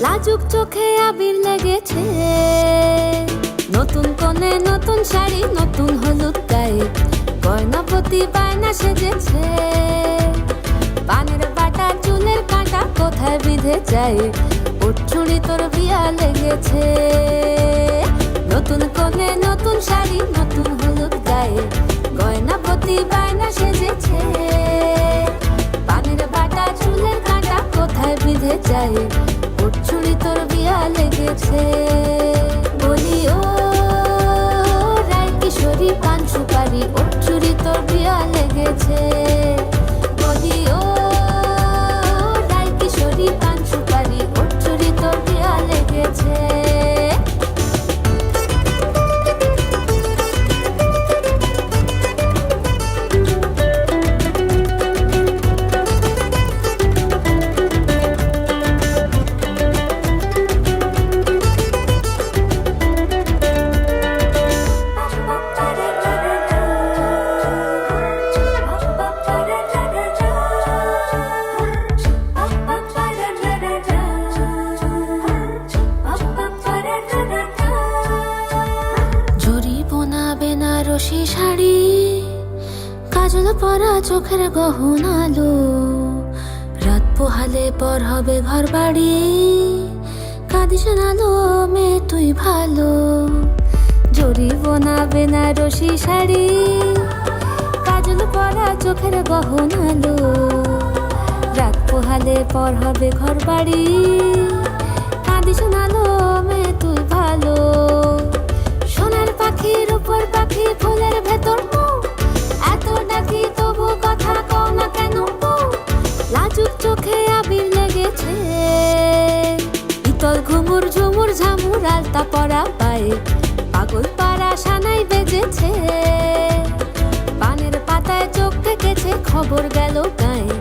লাজুক চোখে আবির লেগেছে, নতুন কোণে নতুন শাড়ি, নতুন হলুদ গায়ে, গয়নাপতি বায়না সেজেছে। পানের বাটা চুলের কাঁটা কোথায় বিঁধে যায়, ওর চুড়ি তোর বিয়া লেগেছে। নতুন কোণে নতুন শাড়ি, নতুন হলুদ গায়ে, গয়নাপতি বায়না সেজেছে। পানের বাটা চুলের কাঁটা কোথায় বিঁধে যায়, ওর চুড়ি তোর বিয়া লেগেছে। বলি ও রায় কিশোরী পান সুপারি, ওর চুড়ি তোর বিয়া লেগেছে। বলি ও রায় কিশোরী পান সুপারি, ওর চুড়ি তোর বিয়া লেগেছে। বেনারসি শাড়ি, কাজল পরা চোখের গহনালো, রাত পোহালে পর হবে ঘর বাড়ি, কাঁদিস নালো মেয়ে তুই ভালো। জরি বোনা বেনারসি শাড়ি, কাজল পরা চোখের গহনালো, রাত পোহালে পর হবে ঘর বাড়ি, কাঁদিস নালো মেয়ে তুই ভালো। সোনার পাখির উপর পাখি, ফুলের ভেতর মুখ, এত ডাকি তবু কথা কও না কেন? লাজুক চোখে আবির লেগেছে, ইতল ঘুমুর ঝুমুর ঝামুর আলতা পরা পায়ে, পাগল পাড়া সানাই বেজেছে। পানের পাতায় চোখ থেকেছে, খবর গেল গায়ে,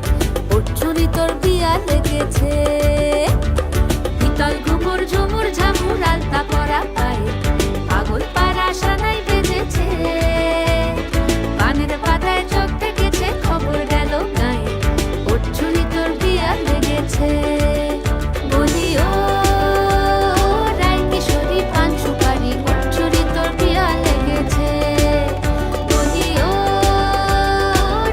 ওর চুড়ি তোর বিয়া লেগেছে। ইতল ঘুমুর ঝুমুর ঝামুর আলতা পরা পায়ে, পাগল পাড়া সানাই বেজেছে। পানের পাতায় চোখ থেকেছে, খবর গেল গায়ে, ওর চুড়ি তোর বিয়া লেগেছে। বলি ও রায় কিশোরী পান সুপারি, ওর চুড়ি তোর বিয়া লেগেছে। বলি ও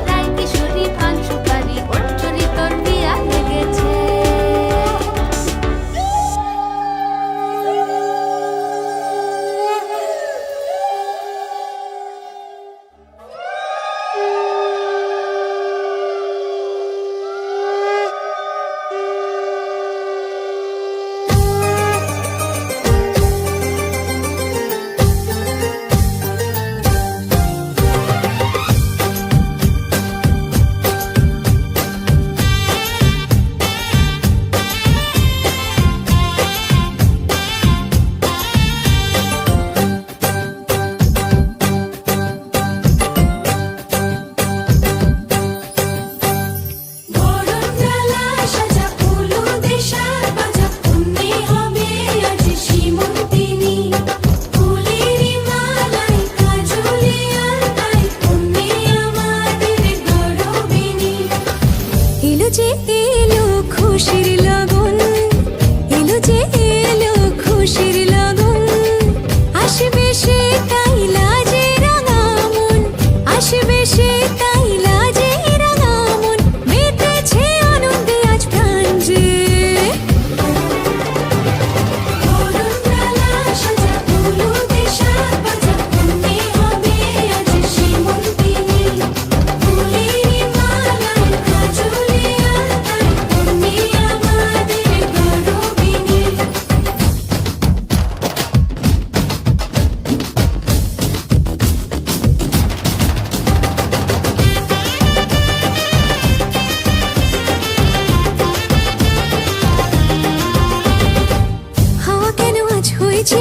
রায় কিশোরী পান সুপারি, ওর চুড়ি তোর বিয়া লেগেছে। এলো যে এলো খুশির লগন, এলো যে এলো খুশির লগন, আসবে সে তাই লাজে রাঙা মন, আসবে সে তাই লাজে রাঙা মন, মেতেছে আনন্দে আজ প্রাণ যে।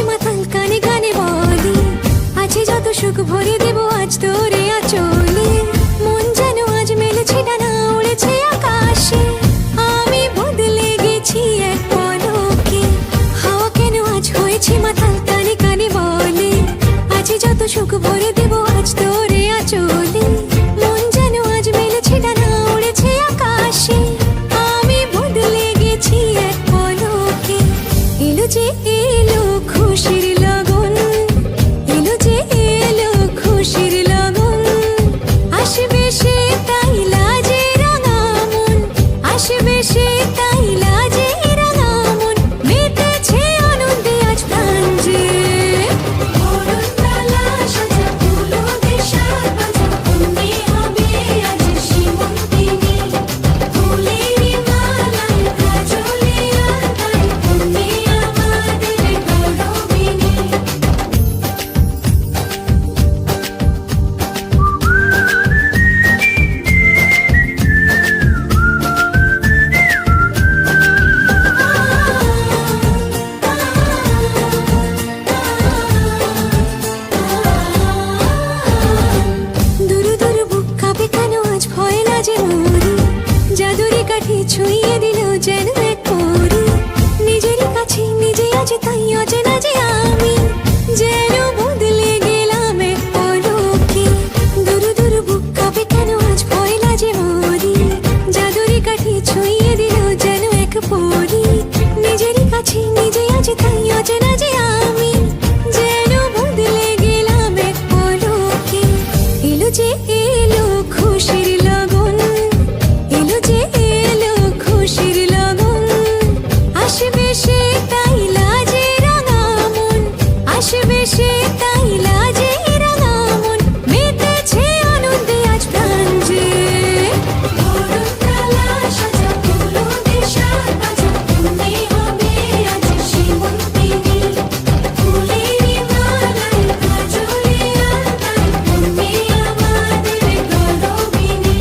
মাতাল কানে কানে বলি, আছে যত সুখ ভরে দেব আজ তোরে আঁচলে। মন যেন আজ মেলেছে ডানা, উড়েছে আকাশে, আমি বদলে গেছি এক পলকে। হাওয়া কেন আজ হয়েছে মাতাল কানে কানে বলে, আছে যত সুখ ভরে দেব আজ তোরে আঁচলে। মন যেন আজ মেলেছে ডানা, উড়েছে আকাশে, আমি বদলে গেছি এক পলকে। আসবে সে তাই লাজে রাঙা মন, আসবে সে তাই লাজে রাঙা মন, মেতেছে আনন্দে আজ প্রাণ যে। বরণডালা সাজা ফুলুদের সাজ বাজা, তুমি হবে আজ শ্রীমন্তিনী। ফুলের মালায় কাজলে আলতায়, তুমি আমাদের গৌরবিনী।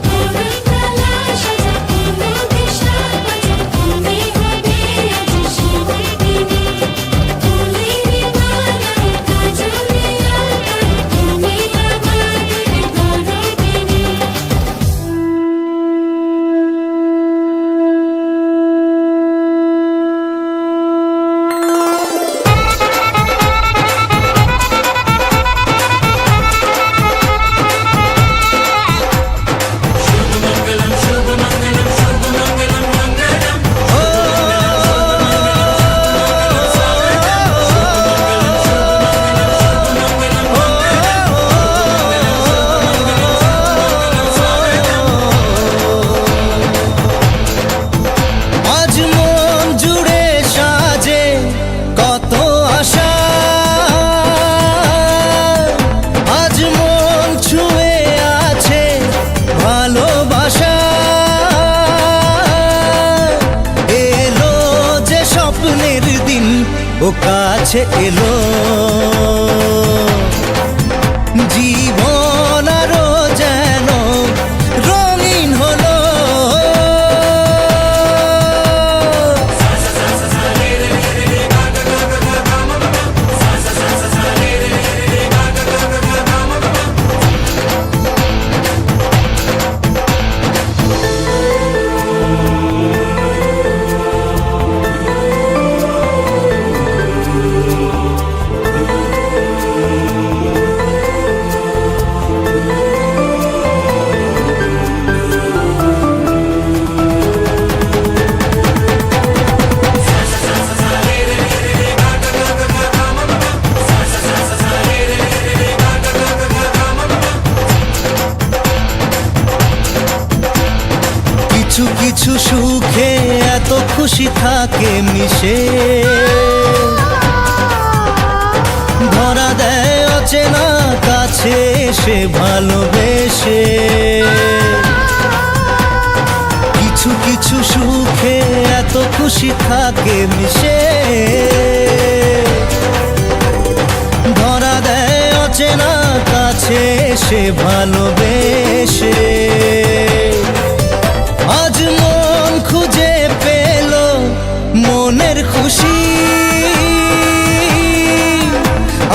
বরণডালা সাজা ফুলুদের সাজ বাজা, তুমি হবে আজ শ্রীমন্তিনী। ফুলের মালায় কাজলে আলতায়, তুমি আমাদের গৌরবিনী। আজ মন জুড়ে সাজে কত আশা, আজ মন ছুঁয়ে আছে ভালোবাসা। এলো যে স্বপ্নের দিন, ও কাছে এলো জীবন আরো যেন রঙিন হলো। কিছু কিছু সুখে এত খুশি থাকে মিশে, ধরা দেয় অচেনা কাছে এসে ভালোবেসে। কিছু কিছু সুখে এত খুশি থাকে মিশে, ধরা দেয় অচেনা কাছে এসে ভালোবেসে। আজ মন খুঁজে পেল মনের খুশি,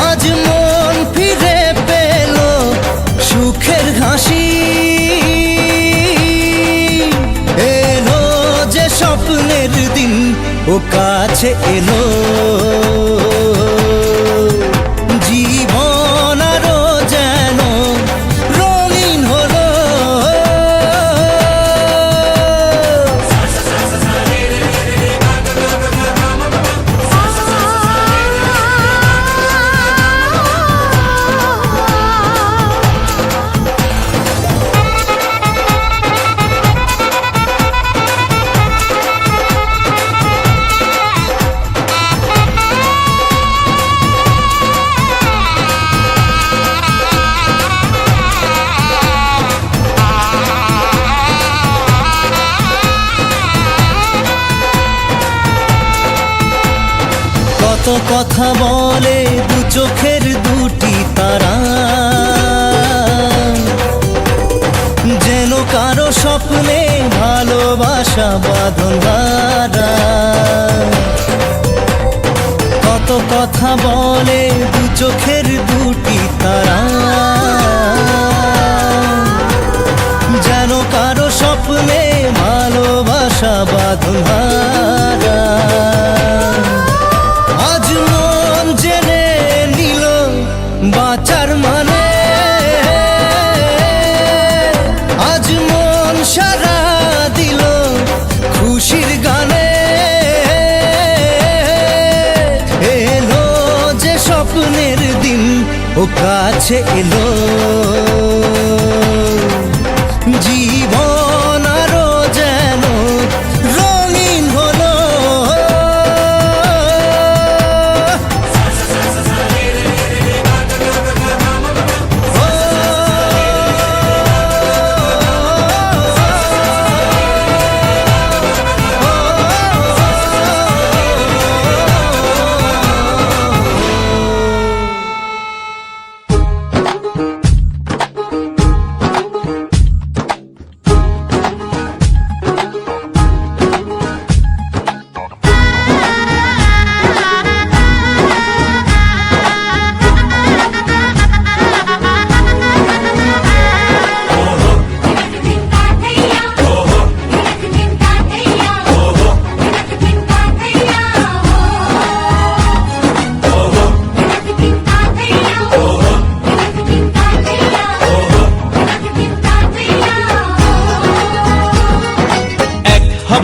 আজ মন ফিরে পেল সুখের হাসি। এলো যে স্বপ্নের দিন, ও কাছে এলো জীবন আরো যেন রঙিন হলো। কত কথা বলে দু চোখের দুটি তারা, যেন কারো স্বপ্নে ভালোবাসা বাঁধন হারা। কত কথা বলে দু চোখের দুটি তারা, যেন কারো স্বপ্নে ভালোবাসা বাঁধন হারা। আজ মন জেনে নিল বাঁচার মানে, আজ মন সারা দিল খুশির গানে। এলো যে স্বপ্নের দিন, ও কাছে এলো জীবন আরো যেন রঙিন হলো।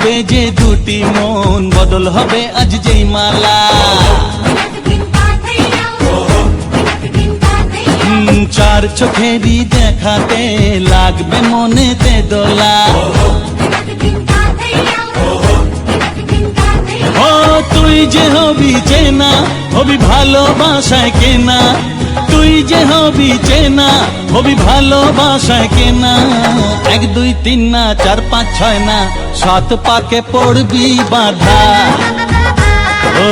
হবে যে দুটি মন, বদল হবে আজ যেই মালা। চার চোখেরই দেখাতে লাগবে মনেতে দোলা। ও তুই যে হবি চেনা, হবি ভালোবাসায় কেনা। তুই যে হবি চেনা, হবি ভালোবাসায় কেনা। 1 2 3 না 4 5 6 না, 7 পাকে পড়বি বাধা। ও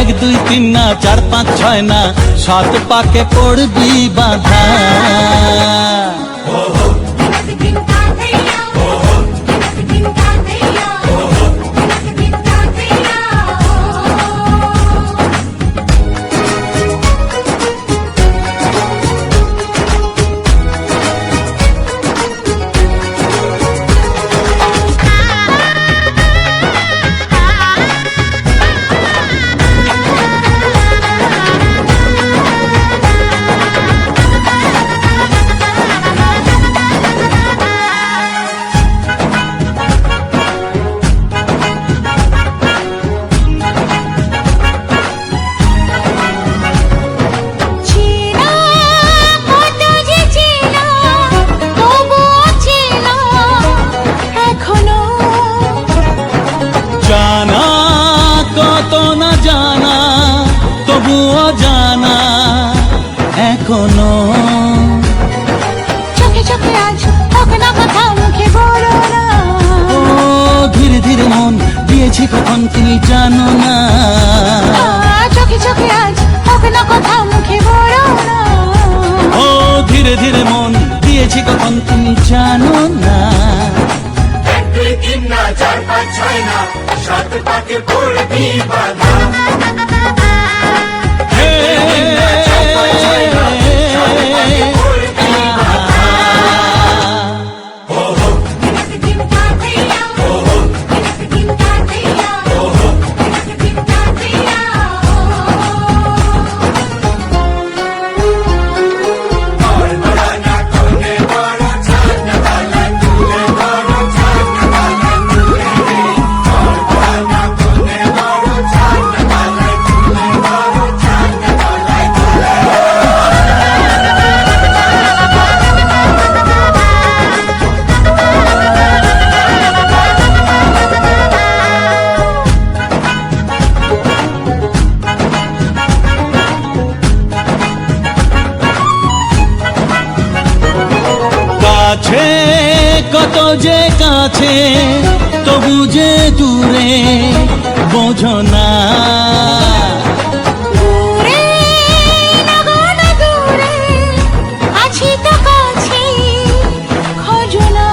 1 2 3 না 4 5 6 না, 7 পাকে পড়বি বাধা। জানা কত না জানা, তবুও জানা এখনো। চোখে চোখে আজ হোক না কথা মুখে বলো না। ও ধীরে ধীরে মন দিয়েছি কখন তুমি জানো না। চোখে চোখে আজ হোক না কথা মুখে বলো না। ও ধীরে ধীরে মন দিয়েছি কখন তুমি জানো না। 1 2 3 না 4 5 6 না, 7 পাকে পড়বি বাধা। কাছে কত যে কাছে, তবু যে দূরে বোঝো না। দূরে না গো না দূরে, আছি তো কাছে, খোঁজো না।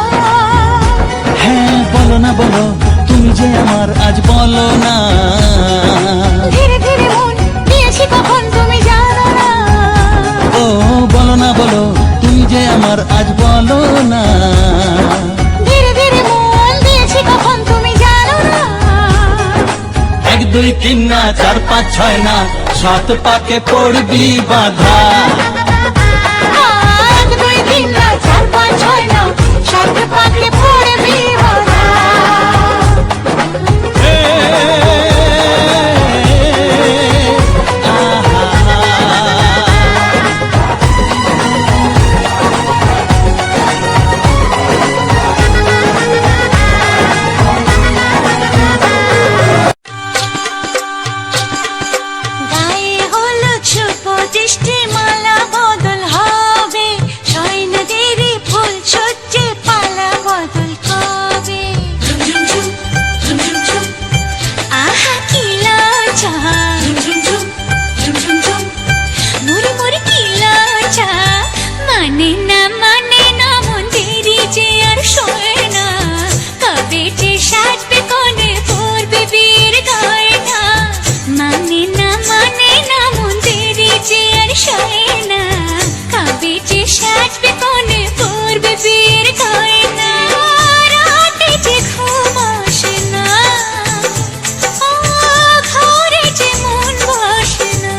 হ্যাঁ বলো না বলো, তুমি যে আমার আজ বলো না। ধীরে ধীরে মন দিয়েছি কখন তুমি জানো না। ও বলো না বলো, তুমি যে আমার আজ বলো না। ধীরে ধীরে মন দিয়েছি কখন তুমি জানো না। 1 2 3 না 4 5 6 না, 7 পাকে পড়বি বাধা। 1 2 3 না 4 5 6 না, 7 পাকে পড়বি বাধা। গায়ে হলুদ শুভ দৃষ্টি মালা বদল হবে, সৈন্যদেরই ফুল সজ্জে পালা বদল কবে। আহা কি লজ্জা, মুড়ি মুড়ি কি লজ্জা। মানে না মন্দিরি যে আর শোয় না, কবে যে সাজবে কোণে পড়বে বীর গয়না। মানে না মন্দিরি যে আর শোয় না, কবে যে সাজবে কোণে পড়বে বীর গয়না। রাতে যে ঘুম আসে না, ও ঘরে যে মন বসে না।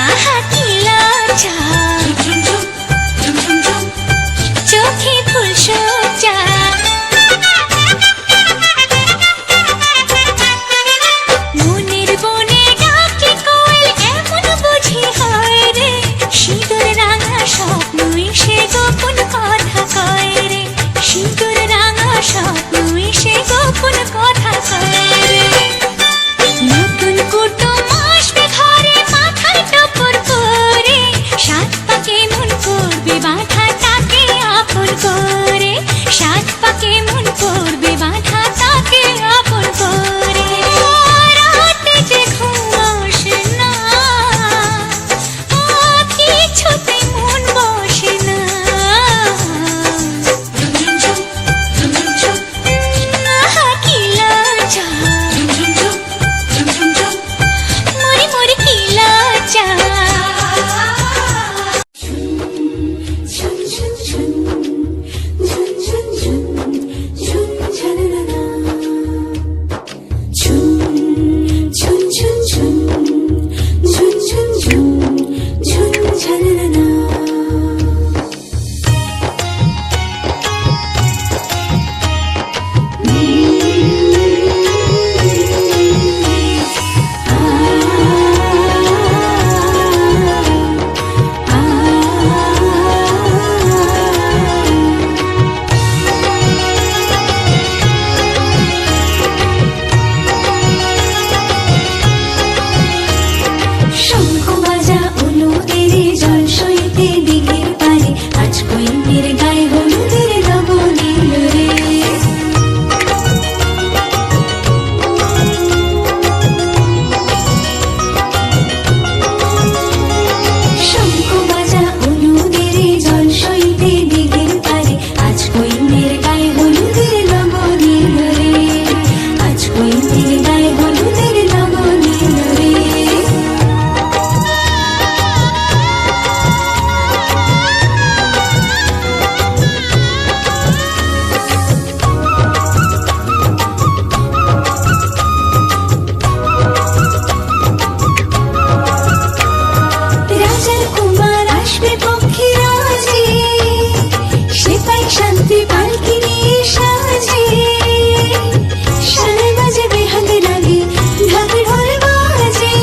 আহা কি লজ্জা, চোখে স্বপ্ন এসে গোপন কথা করে নতুন কুটুম আসবে ঘরে মাথায় টপর করে সাত পাকে মন করবে বাঁধা তাকে আপন করে সাত পাকে মন করবে বাঁধা তাকে আপন করে রাতে যে ঘুম আসে না কিছুতে মন বসে না কি লজ্জা মরে মরে কি লজ্জা ঝুন ঝুন ঝুন ঝুন ঝুন ঝুন ঝুন ঝালালা ঝুন ঝুন ঝুন ঝুন ঝুন ঝুন ঝুন ঝুন ঝালালা শঙ্খ বাজা অনুদের জল সইতে দিঘির পারে আজ কইনের গায়ে হলুদের লবণীল রে শঙ্খ বাজা অনুদের জল সইতে দিঘির পারে আজ কইনের গায়ে হলুদের লবণীল রে আজ কইনের গায়ে হলুদের লবণীল রে রাজার কুমার আসবে পক্ষী রাজে সে পাই শান্তি পালকি নিয়ে সাজে সারে বাজে বেহাল লাগে ঢাক ঢোল বাজে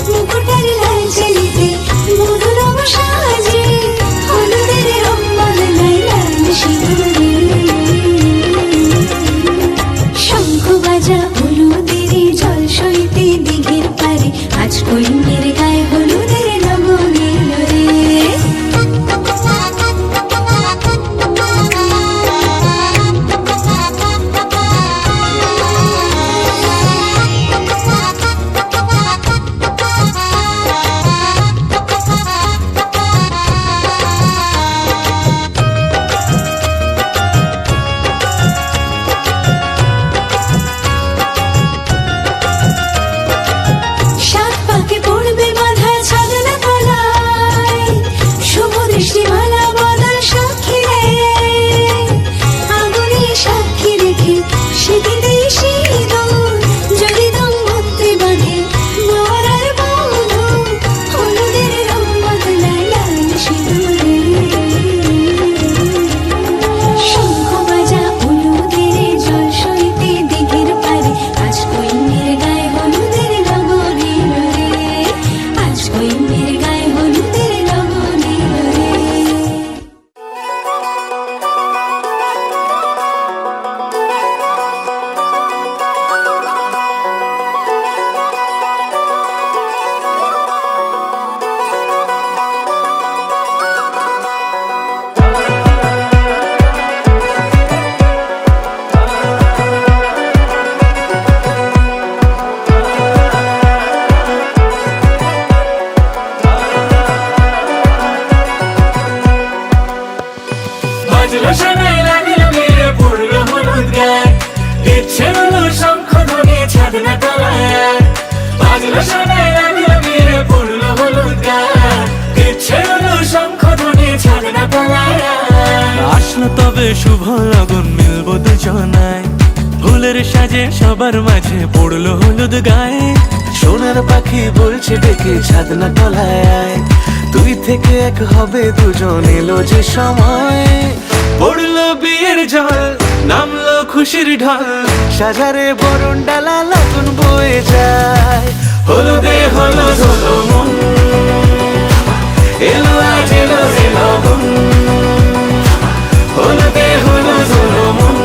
মুকুটের লাল চেলিতে মধু রঙ সাজে হলুদের রং বদলায় লাল সিঁদুরে শঙ্খ বাজা হলুদের জল সইতে দিঘির পারে আজ কইনের গায়ে হলুদের লবণীল রে সাত পাকে পড়বে বাঁধা ছাদনা তলায় শুভ দৃষ্টিমালা বদল সাক্ষী রে আগুনে সাক্ষী রেখে সেদিতে সিঁদুর যদি দম্পতি বাঁধে বর আর বধূ হলুদের রং বদলায় লাল সিঁদুরে শঙ্খ বাজা হলুদের জল সইতে দিঘির পারে আজ কইনের গায়ে হলুদের লবণীল রে আজ কইনের গায়ে হলুদের লবণীল রে বাজলো শোনাই লাগলো মেরে পড়লো হলুদ গায়ে ইচ্ছে হলো শঙ্খ ধ্বনি ছাদনা তলায় বাজলো শোনাই লাগলো মেরে পড়লো হলুদ গায়ে ইচ্ছে হলো শঙ্খ ধ্বনি ছাদনা তলায় আসলো তবে শুভ লগন মিলব দুজনায় ফুলের সাজে সবার মাঝে পড়লো হলুদ গায়ে সোনার পাখি বলছে ডেকে ছাদনা তলায় আয় তুই থেকে এক হবে দুজন এলো যে সময় পড়লো বিয়ের জল নামলো খুশির ঢল সাজারে বরণ ডালা লগন বয়ে যায় হলুদে হলুদ হলো মন এলো আজ এলো এলো মন হলুদে হলুদ হলো মন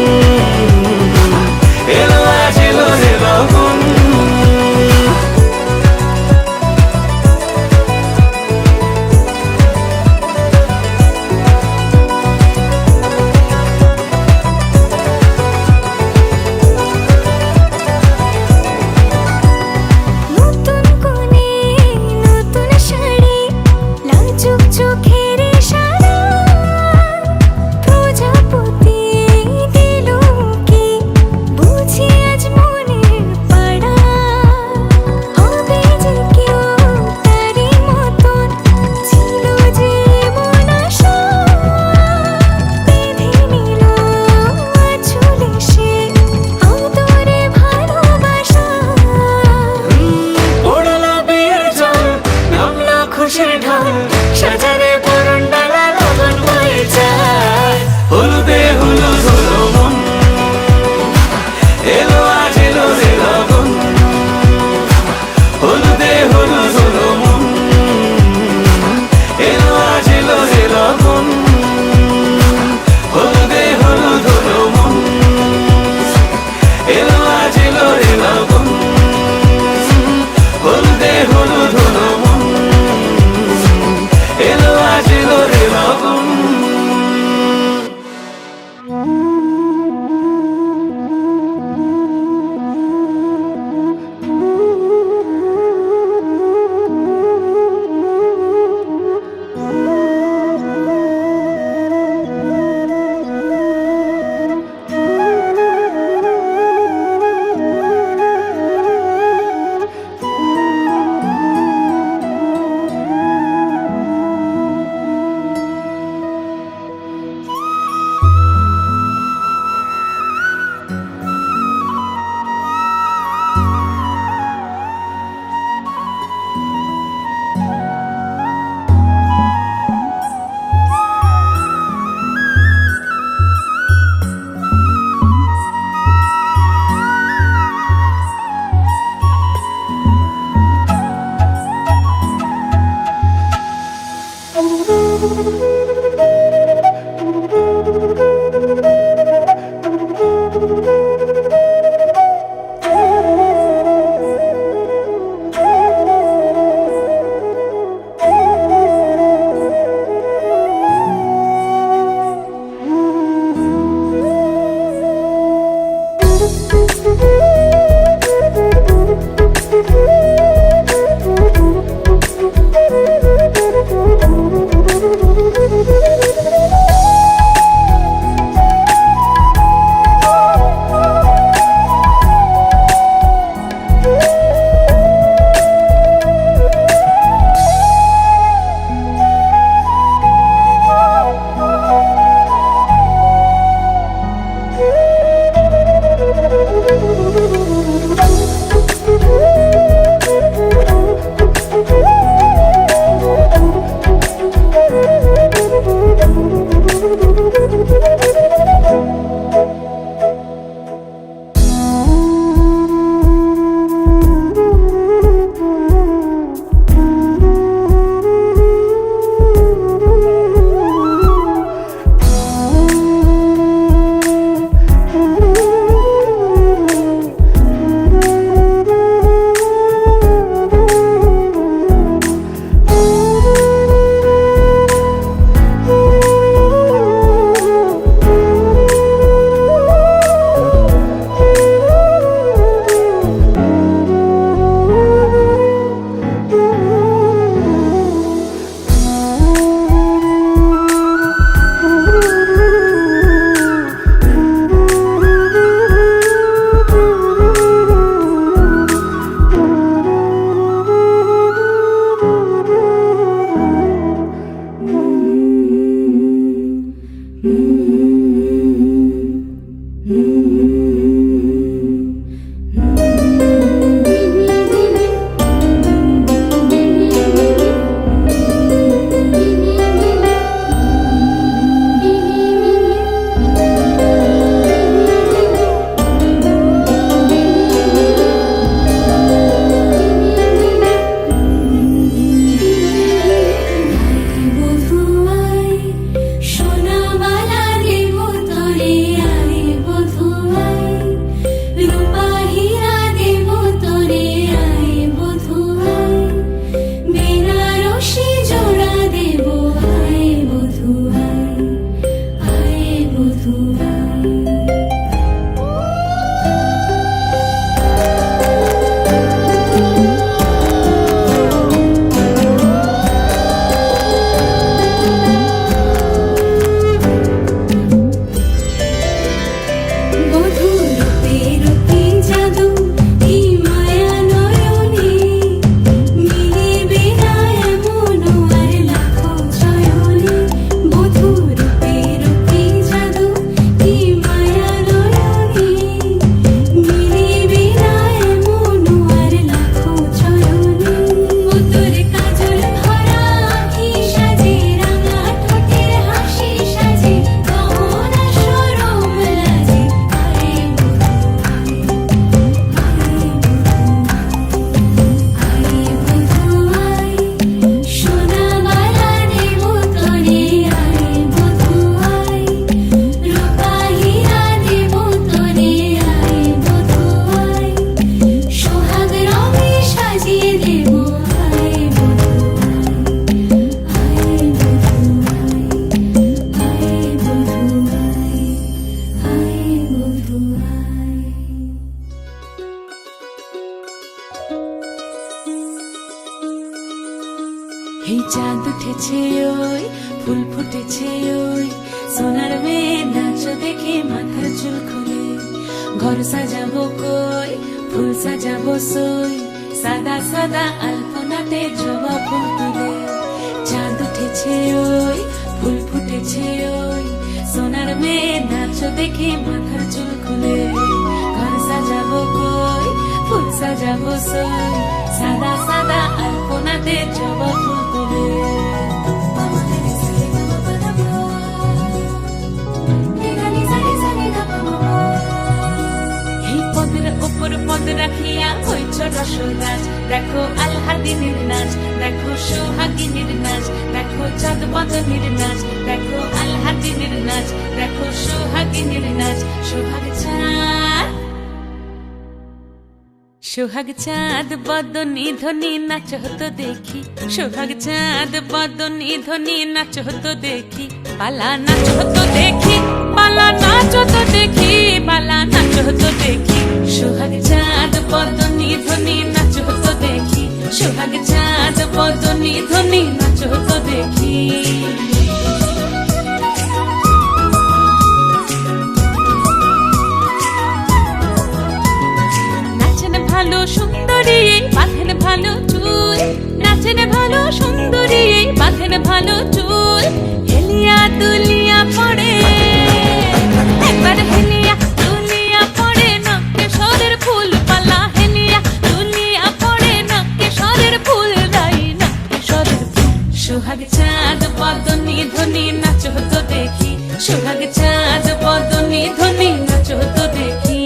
চাঁদ উঠেছে ওই ফুল ফুটেছে ওই সোনার মেয়ে নাচ দেখে মাথার চুল খুলে ঘর সাজাবো কই ফুল সাজাবো সই সাদা সাদা আলপনাতে জবা ফুল তুলে চাঁদ উঠেছে ওই ফুল ফুটেছে ওই সোনার মেয়ে নাচ দেখে মাথার চুল খুলে ঘর সাজাবো কই ফুল সাজাবো সই সাদা সাদা আলপনাতে জবা ফুল তুলে এই পদের ওপর পদ রাখিয়া হইছ রসরাজ দেখো আলহাদিনের নাচ দেখো সোহাগিনীর নাচ দেখো চাঁদ বদনের নাচ দেখো আলহাদিনের নাচ দেখো সোহাগিনীর নাচ সোহাগ চাঁদ বদনী ধ্বনি নাচ হতো দেখি সোহাগ চাঁদ বদনী ধ্বনি নাচ হতো দেখি পালা নাচ হতো দেখি পালা নাচ হতো দেখি পালা নাচ হতো দেখি সোহাগ চাঁদ বদনী ধ্বনি নাচ হতো দেখি সোহাগ চাঁদ বদনী ধ্বনি নাচ হতো দেখি ভালো সুন্দরী বাঁধেন ভালো চুল নাচেন ভালো সুন্দরী বাঁধেন ভালো চুল হেলিয়া দুলিয়া পড়ে একবার হেলিয়া দুলিয়া পড়ে নকে সরের ফুল পালা হেলিয়া দুলিয়া পড়ে নকে সরের ফুল দাই নকে সরের ফুল সোহাগ চাঁদ বদনী ধ্বনি নাচ হতো দেখি সোহাগ চাঁদ বদনী ধ্বনি নাচ হতো দেখি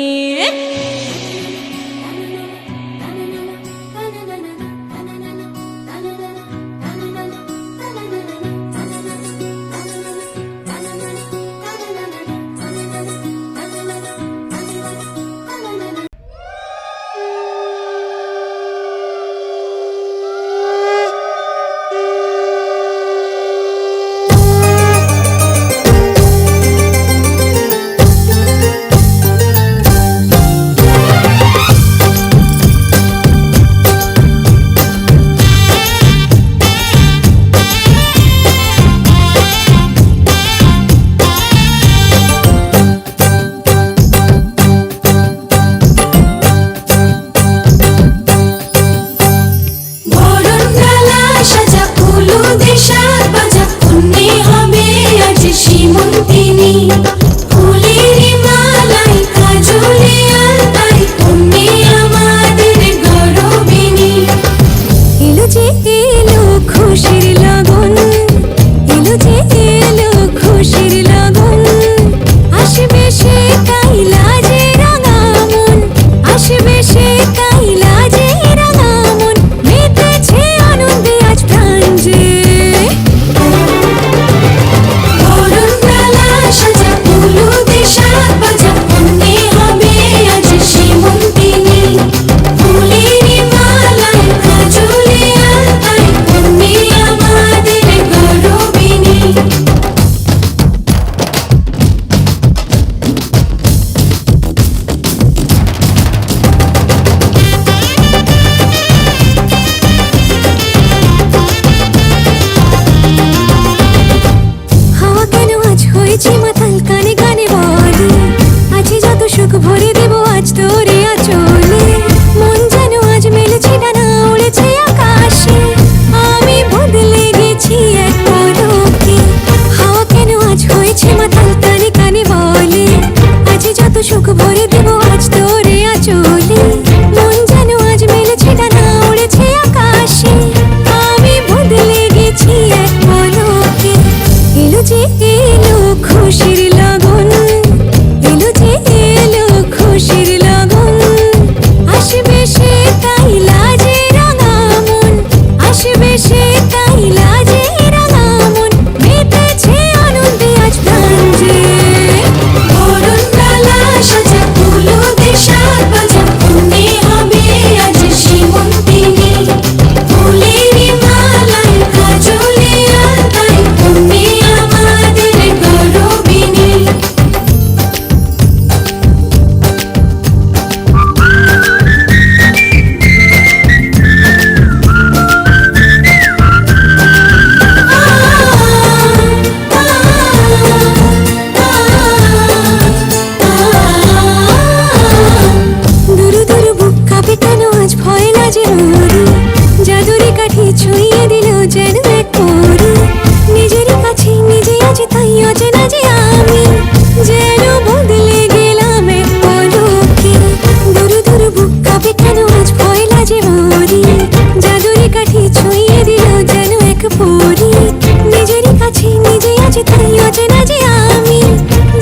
যে তুই অচেনা যে আমি,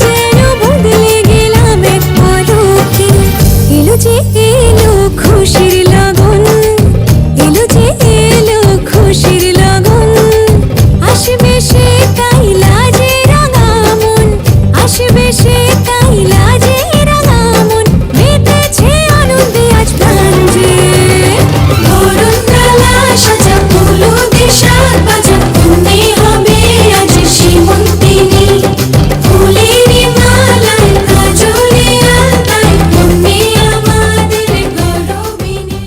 যেন বদলে গেলাম এক পলকে। এলো যে এলো খুশির লগন, এলো যে এলো খুশির লগন। আসবে সে তাই লাজে রাঙা মন, আসবে সে তাই লাজে রাঙা মন। মেতেছে আনন্দে আজ প্রাণ যে, বরণ ডালা সাজা হলুদে সাত বাজা। তুমি হবে আজ সীমন্তিনী, ফুলের মালায় কাজলে আলতায়। তুমি আমাদের গৌরবিনী।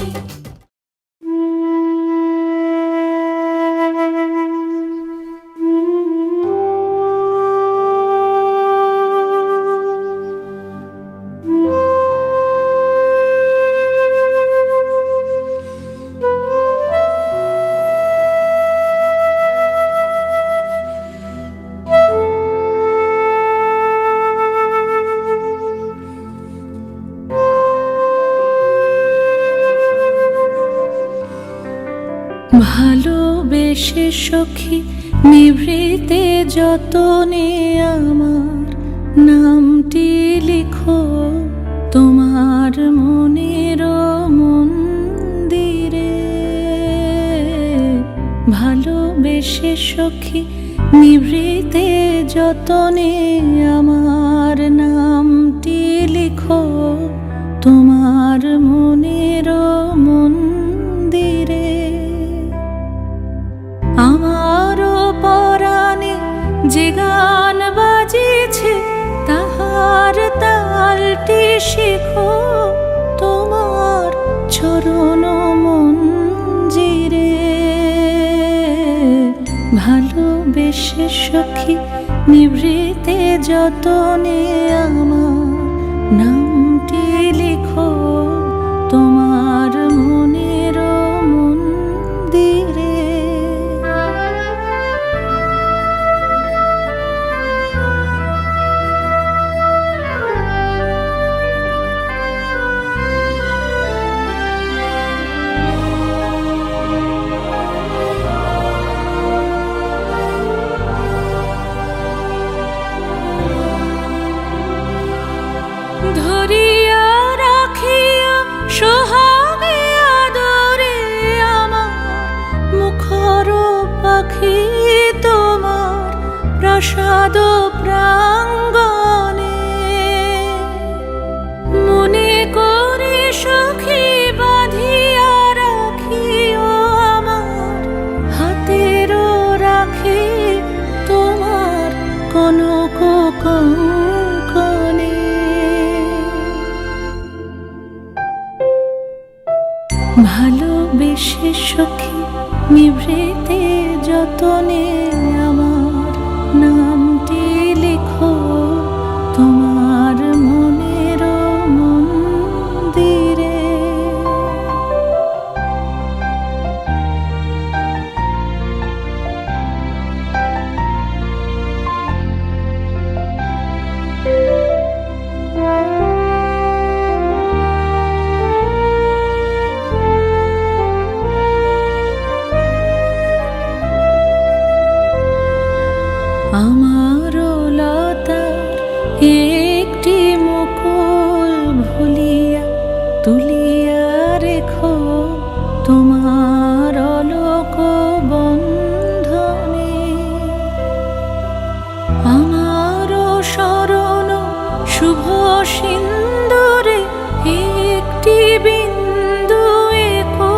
ভালোবেসে সখী নিভৃতে যতনে আমার নামটি লিখো তোমার মনের মন্দিরে। ভালোবেসে সখী নিভৃতে যতনে আমার নামটি লিখো তোমার মনের মন্দিরে। আমারও পরাণে যে গান বাজিছে তাহার তালটি শিখো তোমার চরণ মঞ্জিরে। ভালোবেসে সখী নিভৃতে যতনে আমার নামটি লিখো তোমার মনের মন্দিরে। ধরিয়া রাখিয়া সোহাগে আদরে আমার মুখর পাখি তোমার প্রাসাদ প্রাঙ্গণে। মনে করে সখী বাঁধিয়া রাখিও আমার হাতের রাখি তোমার কনক কঙ্কণে। ভালোবেসে সখী নিভৃতে যতনে আমার নামটি লিখো তোমার মনের মন্দিরে। আমারও লতার একটি মুকুল ভুলিয়া তুলিয়া রেখো তোমার অলোক বন্ধনে। আমারও শরণ শুভ সিন্দুরে একটি বিন্দু এঁকো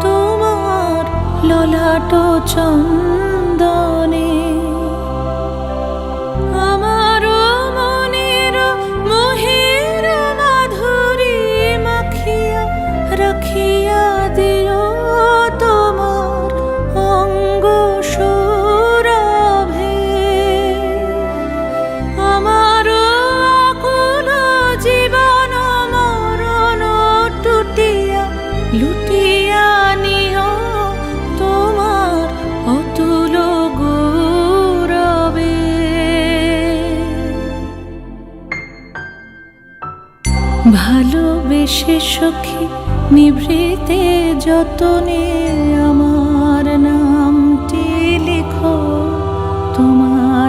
তোমার ললাট চন্দনে। আমারও মনের মোহের মাধুরী মাখিয়া রাখিয়া দিও তোমার অঙ্গ সৌরভে। আমারও আকুল জীবন মরণ টুটিয়া লুটিয়া নিও তোমার অতুল গৌরবে। ভালোবেসে সখী নিভৃতে যতনে আমার নামটি লিখো তোমার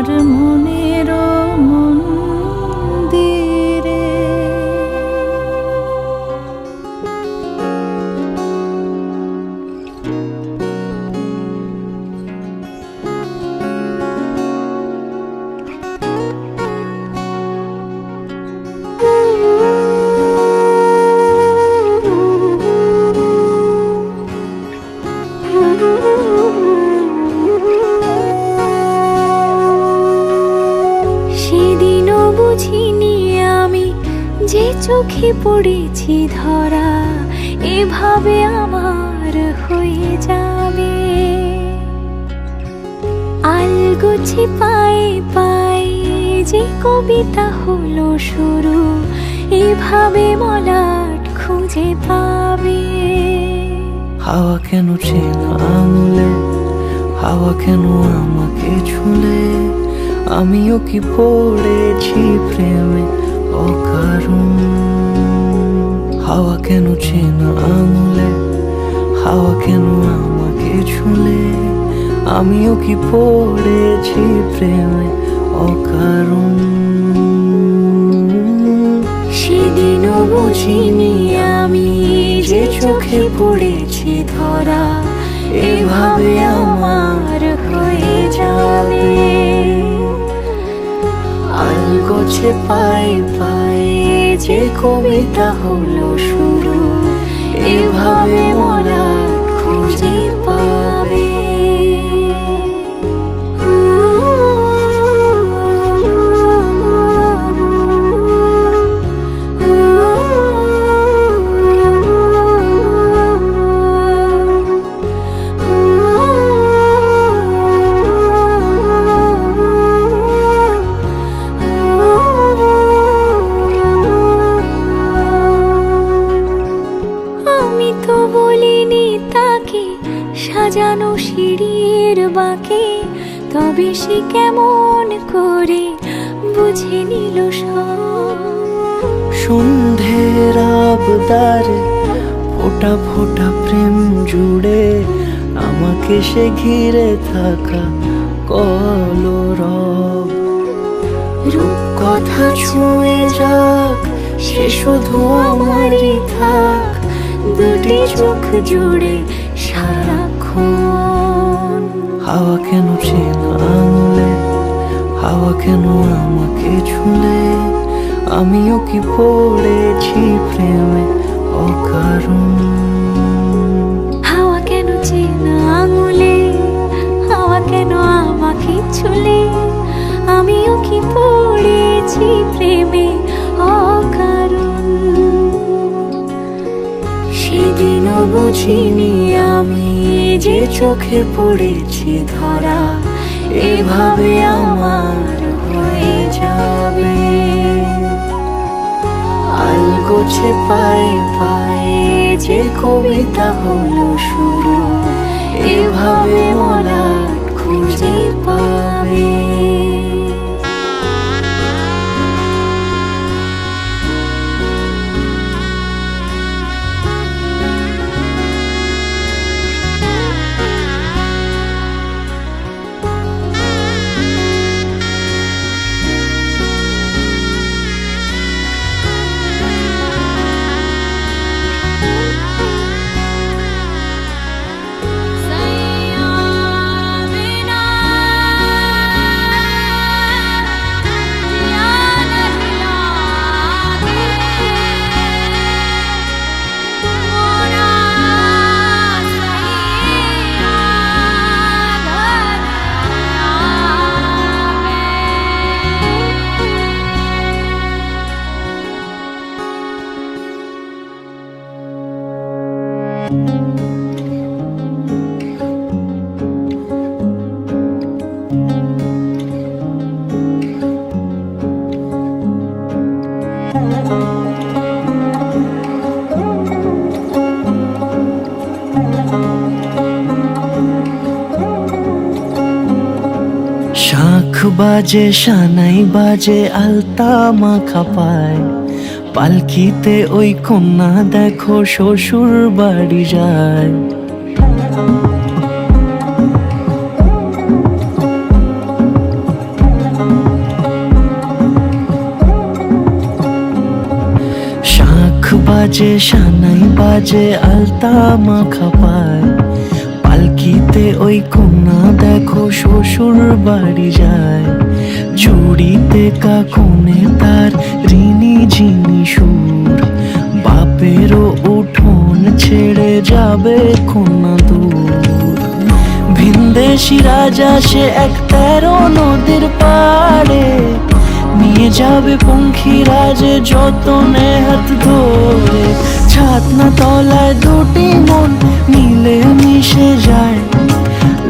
পড়েছি ধরা, এভাবে আমার হয়ে যাবে। আলগোছি পায়ে পায়ে যে কবিতা হলো শুরু, এভাবে মলাট খুঁজে পাবে। হাওয়া কেন চেনা আঙুলে, হাওয়া কেন আমাকে ছুলে, আমিও কি পড়েছি প্রেমে অকারণ। হাওয়া কেন চেনা আঙুলে, হাওয়া কেন আমাকে ছুলে, আমিও কি পড়েছি প্রেমে অকারণ। সেদিনও বুঝিনি আমি যে চোখে পড়েছি ধরা, এভাবে আমার হয়ে যাবে। আলগোছে পায়ে পায়ে যে কবিতা হলো শুরু, এভাবে মলাট খুঁজে পাবে। আমি তো বলিনি তাকে সাজানো সিঁড়ির বাঁকে, তবে সে কেমন করে বুঝে নিল সব। সন্ধ্যের আবদারে ফোটা ফোটা প্রেম জুড়ে, আমাকে সে ঘিরে থাকা কলরব। রূপকথা ছুঁয়ে যাক, সে শুধু আমারই থাক, দুটি চোখ জুড়ে সারাক্ষণ। হাওয়া কেন চেনা আঙুলে, হাওয়া কেন আমাকে ছুলে, আমিও কি পড়েছি প্রেমে অকারণ। হাওয়া কেন চেনা আঙুলে, হাওয়া কেন আমাকে ছুলে, আমিও কি পড়েছি প্রেমে অকারণ। সেদিনও বুঝিনি আমি যে চোখে পড়েছি ধরা, এভাবে আমার হয়ে যাবে। আলগোছে পায়ে পায়ে যে কবিতা হলো শুরু, এভাবে মলাট খুঁজে পাবে। শাঁখ বাজে সানাই বাজে আলতা মাখা পায়, পালকিতে ওই কন্যা দেখো শ্বশুর বাড়ি যায়। শাঁখ বাজে সানাই বাজে আলতা মাখা পায়, পালকিতে ওই কন্যা দেখো শ্বশুর বাড়ি যায়। ঝুড়িতে কাকনে তার ঋণী ঝিনি সুর, বাপেরও উঠোন ছেড়ে যাবে কন্যা দূর। ভিনদেশি রাজা সে এক 13 নদীর পাড়ে, নিয়ে যাবে পঙ্খিরাজে যতনে হাত ধরে, ছাতনা তলায় দুটি মন মিলে মিশে যায়।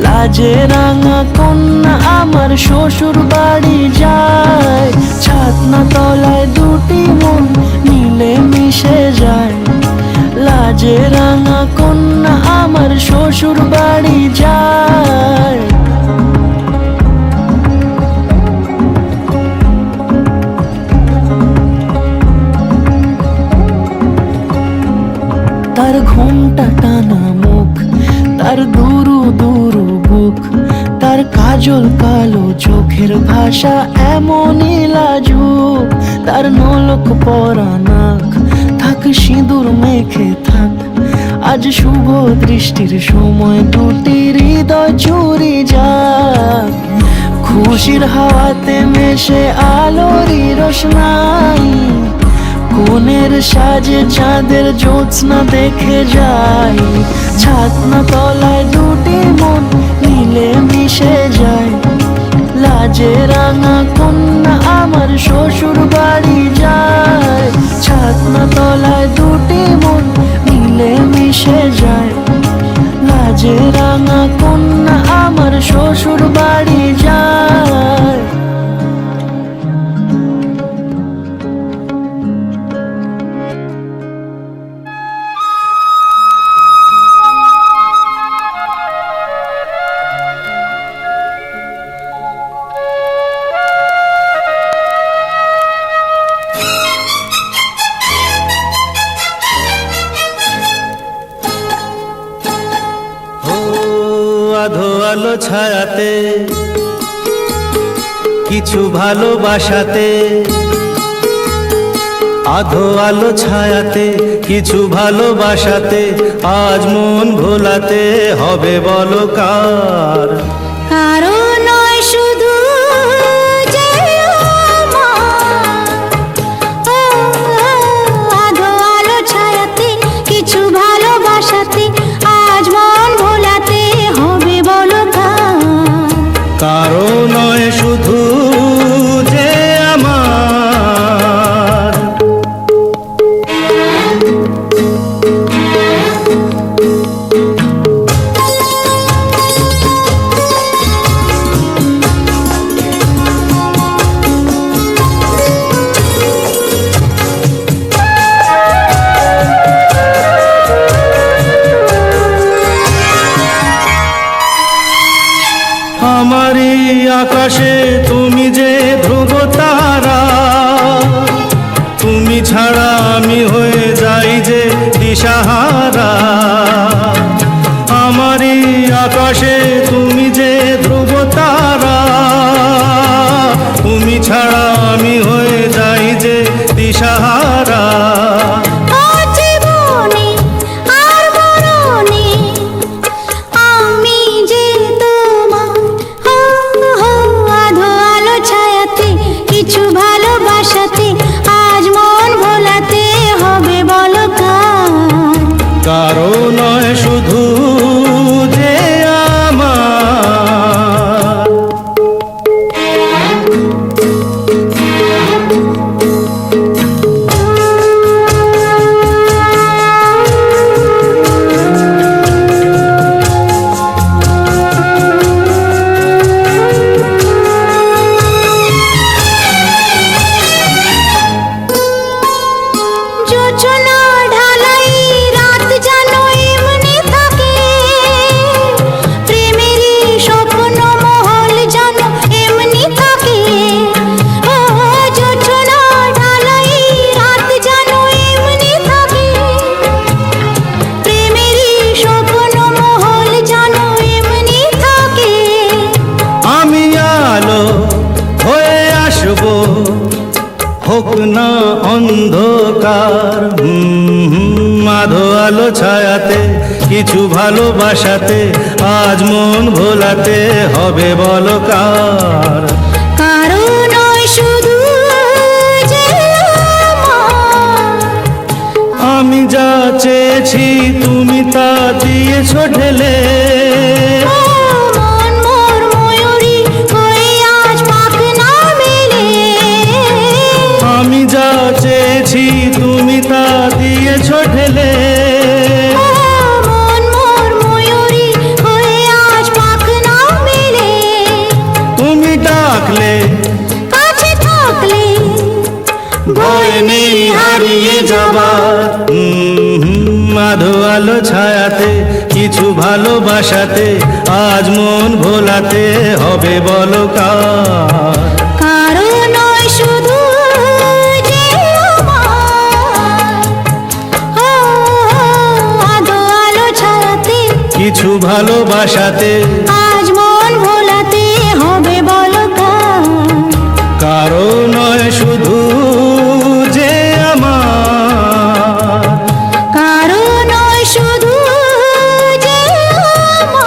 লাজে রাঙা কন্যা আমার শ্বশুর বাড়ি যায়, ছাতনা তলায় দুটি মন মিলে মিশে যায়। লাজে রাঙা কন্যা আমার শ্বশুর বাড়ি যায়। তার ঘোমটা টানা মুখ, তার দুরু দুরু বুক, তার কাজল কালো চোখের ভাষা এমনই লাজুক। তার নলক পরা নাক, থাক সিঁদুর মেখে থাক। আজ শুভ দৃষ্টির সময় দুটি হৃদয় চুরি যাক। খুশির হাওয়াতে মেশে আলোরই রোশনাই, কোণের সাজে চাঁদের জ্যোৎস্না দেখে যাই। ছাতনা তলায় দুটি মন মিলে মিশে যায়। লাজে রাঙা কন্যা আমার শ্বশুর বাড়ি যায়, ছাতনা তলায় দুটি মন মিলে মিশে যায়। লাজে রাঙা কন্যা আমার শ্বশুর বাড়ি যায়। আধো আলো ছায়াতে কিছু ভালোবাসাতে, আধো আলো ছায়াতে কিছু ভালোবাসাতে, আজ মন ভোলাতে হবে বলো কার। কারো নয় শুধু যে আমার, আধো আলো ছায়াতে কিছু ভালোবাসাতে, আজ মন ভোলাতে হবে বলো কার। কারো নয় শুধু যে আমার। আমারই আকাশে তুমি যে ধ্রুব তারা, তুমি ছাড়া আমি হয়ে যাই যে দিশাহারা। আমারই আকাশে তুমি যে ধ্রুব তারা, তুমি ছাড়া আমি হয়ে যাই যে দিশাহারা। জীবনে আর মরণে আমি যে তোমার, আধো আলো ছায়াতে কিছু ভালোবাসাতে, আজ মন ভোলাতে হবে বলো কার। কারো নয় শুধু যে আমার। যোজনা ঢালাই রাত যেন এমনি থাকে, প্রেমেরই স্বপ্ন মহল যেন এমনি থাকে। যোজনা ঢালাই রাত যেন এমনি থাকে, প্রেমেরই স্বপ্ন মহল যেন এমনি থাকে। আমি আলো হয়ে আসবো, হোক না অন্ধকার। আধো আলো ছায়াতে কিছু ভালোবাসাতে, আজ মন ভোলাতে হবে বলো কার। কারো নয় শুধু যে আমার, আমি যা চেয়েছি তুমি তা দিয়েছো ঢেলে। মন মোর ময়ূরী হয়ে আজ পাখ না মেলে। দিয়েছ ঠেলে। মন মোর ময়ূরী হয়ে আজ পাখ না মেলে, তুমি ডাকলে কাছে থাকলে ভয় নেই হারিয়ে যাবার। মাধো আলো ছায়াতে কিছু ভালোবাসাতে আজ মন ভোলাতে হবে বলো কার। কারো নয় শুধু যে আমার, আধো আলো ছায়াতে কিছু ভালোবাসাতে আজ মন ভোলাতে হবে বলো কার। কারো নয় শুধু যে আমার, কারো নয় শুধু যে আমার।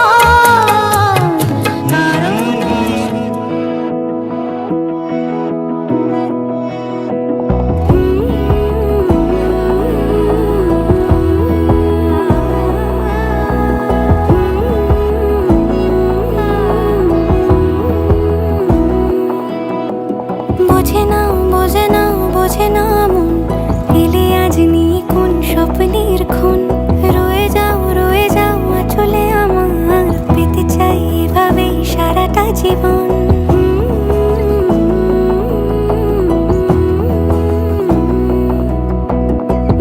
বোঝে না বোঝে না বোঝে না মন, এলে আজ নিয়ে কোন স্বপ্নের খুন। রয়ে যাও আঁচলে আমার, পেতে চাই এভাবেই সারাটা জীবন।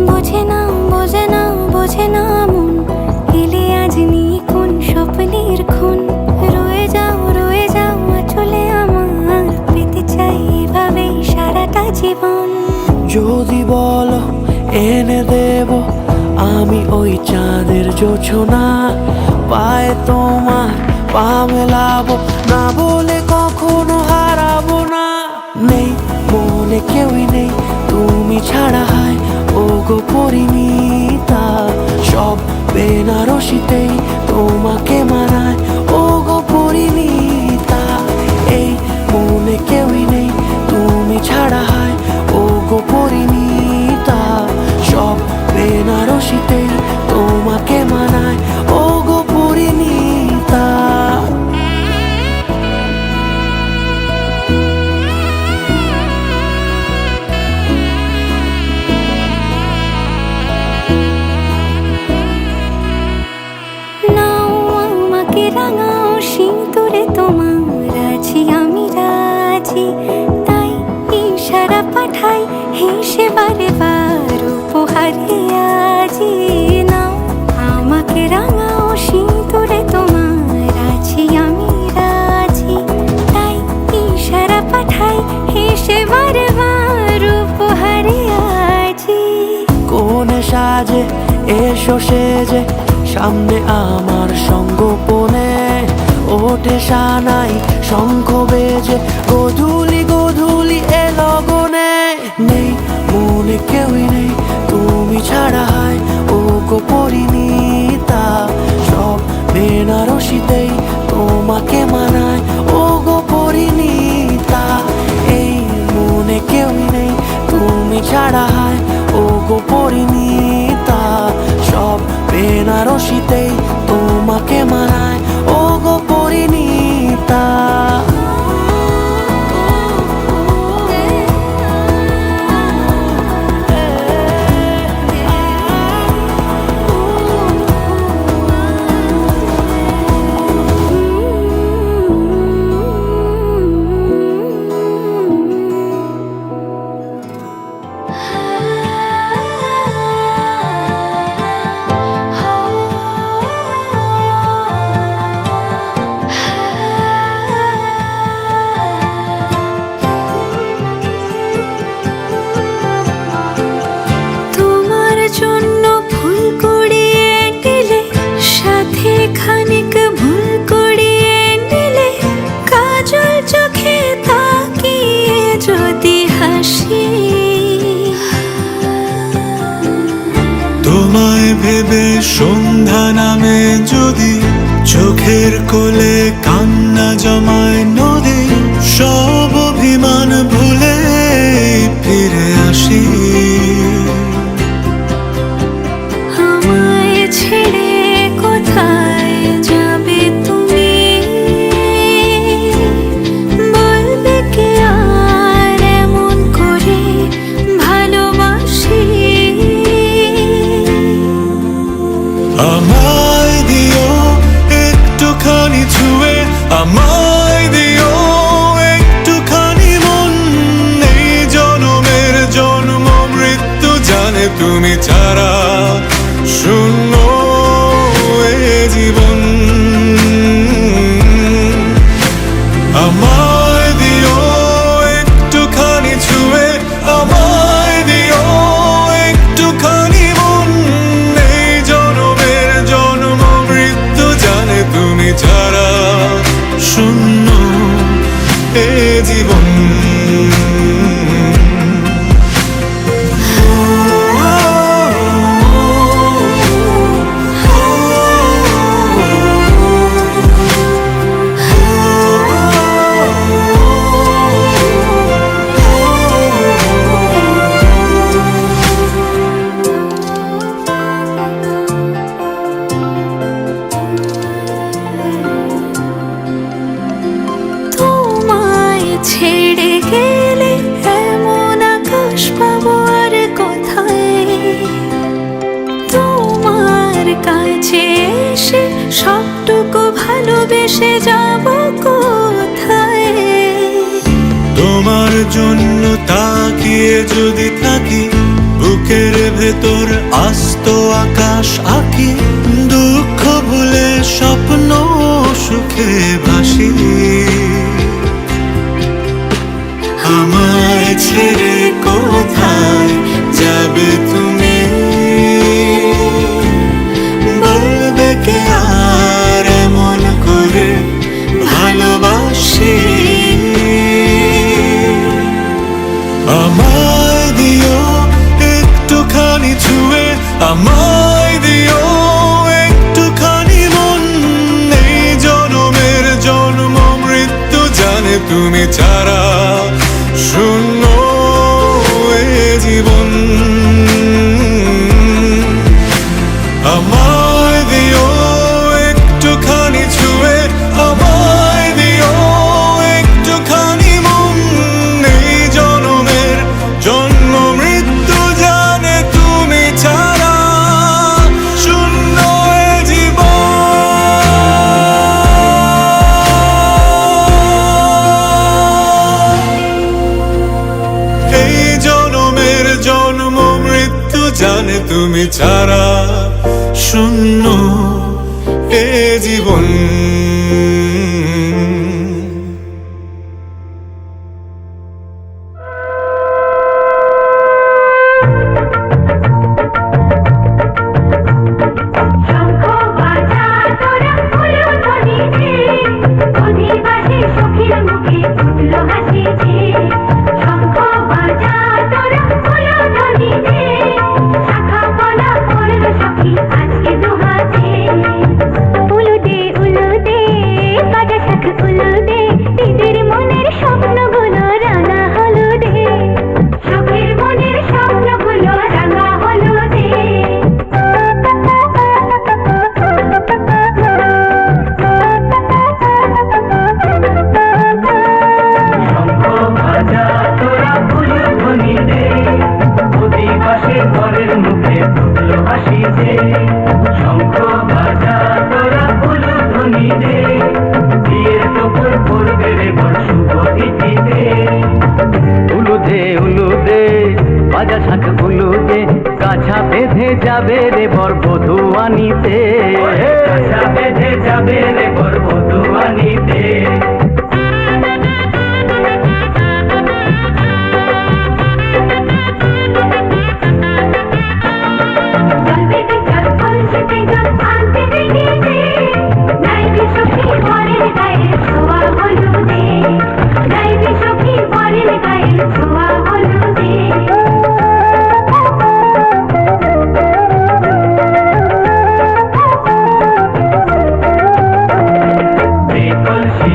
বোঝে না বোঝে না বোঝে না মন, এলে আজ নিয়ে কোন স্বপ্নের খুন। রয়ে যাও আঁচলে আমার, পেতে চাই এভাবেই সারাটা জীবন। যদি বলো এনে দেব আমি ওই চাঁদের জোছনা, পায়ে তোমার পা মেলাবো, না বলে কখনো হারাবো না। নেই মনে কেউই নেই তুমি ছাড়া, হায় ও গো পরিণীতা। সব বেনারসিতেই তোমাকে মানায় ও গো পরিণীতা। এই মনে কেউই নেই তুমি ছাড়া, হায় ও গো পরিণীতা। সব বেনারসিতেই তোমাকে মানায় ও গো পরিণীতা। নাও আমাকে রাঙাও সিঁদুরে তোমার, আছি আমি রাজি। তাই ইশারা পাঠাই হেসে বারে বার উপহারে আজি। নাও আমাকে রাঙাও সিঁদুরে তোমার, আছি আমি রাজি। তাই ইশারা পাঠাই হেসে বারে বার উপহারে আজি। কোন সাজে এসো সেজে সামনে আমার সঙ্গোপনে, ওঠে সানাই শঙ্খ বেজে গধূলি গধূলি এ লগনে। নেই মনে কেউই নেই তুমি ছাড়া, হায় ও গো পরিণীতা। সব বেনারসিতেই তোমাকে মানায় ও গো পরিণীতা। এই মনে কেউই নেই তুমি ছাড়া, হায় ও গো পরিণীতা। সব বেনারসিতেই তোমাকে মানায় ও গো পরিণীতা। তোমার জন্য ফুল কুড়িয়ে দিলে, সাথে খানিক ভুল কুড়িয়ে নিলে, কাজল চোখে তাকিয়ে যদি হাসি। তোমায় ভেবে সন্ধ্যা নামে যদি চোখের কোলে কান্না জমায় নদী, সব অভিমান ভুলে ফিরে আসি। আমায় ছেড়ে কোথায় যাবে তুমি, বলবে কে আর এমন করে ভালোবাসি। আমায় দিও একটুখানি ছুঁয়ে, আমায় দিও একটুখানি মন। এই জনমের জন্ম মৃত্যু জানে তুমি ছাড়া শূন্য এ জীবন। আমায় দিও একটুখানি ছুঁয়ে, আমায় দিও একটুখানি মন। এই জনমের জন্ম মৃত্যু জানে তুমি ছাড়া শূন্য এ জীবন। তোমায় ছেড়ে গেলে এমন আকাশ পাবো আর কোথায়? তোমার কাছে এসে সবটুকু ভালোবেসে যাব কোথায়? তোমার জন্য তাকিয়ে যদি থাকি, বুকের ভেতর আস্ত আকাশ আঁকি। দুঃখ ভুলে স্বপ্ন সুখে ভাসি। আমায় ছেড়ে কোথায় যাবে তুমি? বলবে কে আর এমন করে ভালোবাসি? আমায় দিও একটুখানি ছুঁয়ে, আমায় দিও একটুখানি মন। এই জনমের জন্ম মৃত্যু জানে তুমি ছাড়া শূন্য এ জীবন। আমায় দিও একটুখানি ছুঁয়ে, আমায় দিও একটুখানি মন। এই জনমের জন্ম মৃত্যু জানে তুমি ছাড়া শূন্য এ জীবন। এই জনমের জন্ম মৃত্যু জানে তুমি ছাড়া শূন্য এ জীবন। শঙ্খ বাজা তোরা উলুধ্বনি দে, অধিবাসী সখীর মুখে ফুটলো হাসি যে। শঙ্খ বাজা তোরা উলুধ্বনি দে, শাখা পলা পড়লো সখী আজকে দুহাতে। উলু দে বাজা শাখ উলু দে, দিদির মনের স্বপ্নগুলো রাঙা হলুদে। সখীর মনের স্বপ্নগুলো রাঙা হলুদে। শঙ্খ বাজা তোরা উলুধ্বনি দে, অধিবাসীর ঘরের মুখে ফুটলো হাসি যে। শঙ্খ বাজা তোরা উলুধ্বনি দে, বিয়ের টুকুর পড়বে রে বর শুভ তিথিতে। উলুদে বাজা শাখ উলুদে, কাছা বেঁধে যাবে রে বর বধূ আনিতে। কাছা বেঁধে যাবে রে বর বধূ আনিতে। জল বেঁধে জল কলসিতে জল আনতে বেরিয়ে দে, নাইবে সখী বরের গায়ে ছোঁয়া হলুদে। নাইবে সখী বরের গায়ে ছোঁয়া হলুদে। যে কলসি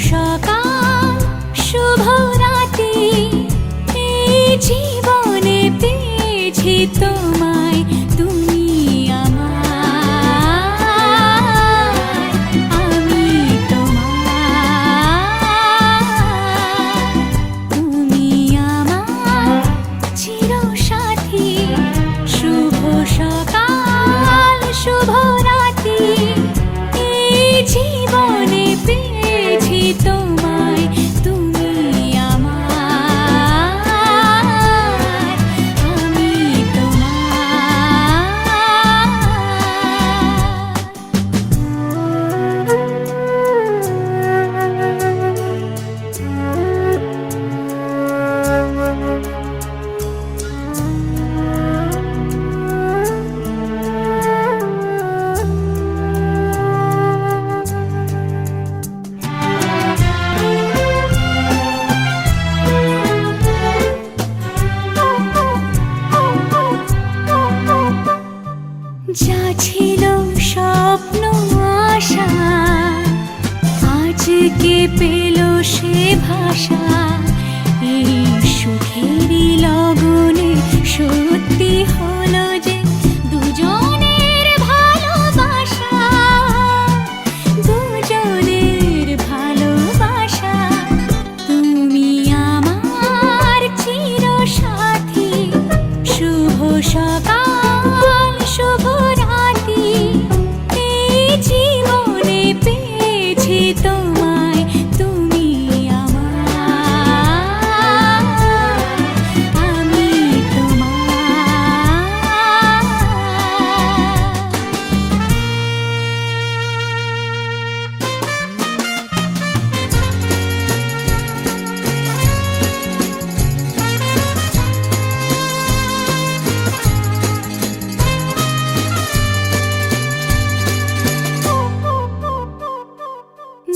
সকাল শুভ রাতি এই জীবনে পেয়েছি তোমায় তুমি আমার আমি তোমার তুমি আমার চিরসাথী শুভ সকাল শুভ রাতি এই জীবনে পেয়েছি তোমায় তুমি আমার আমি যা ছিল স্বপ্ন আশা আজকে পেল সে ভাষা এই সুখেরই লগনে সত্যি হলো যে দুজনের ভালোবাসা দুজনের ভালোবাসা তুমি আমার চিরসাথী শুভ সকাল শুভ রাতি এই জীবনে পেয়েছি তোমায় তুমি আমার আমি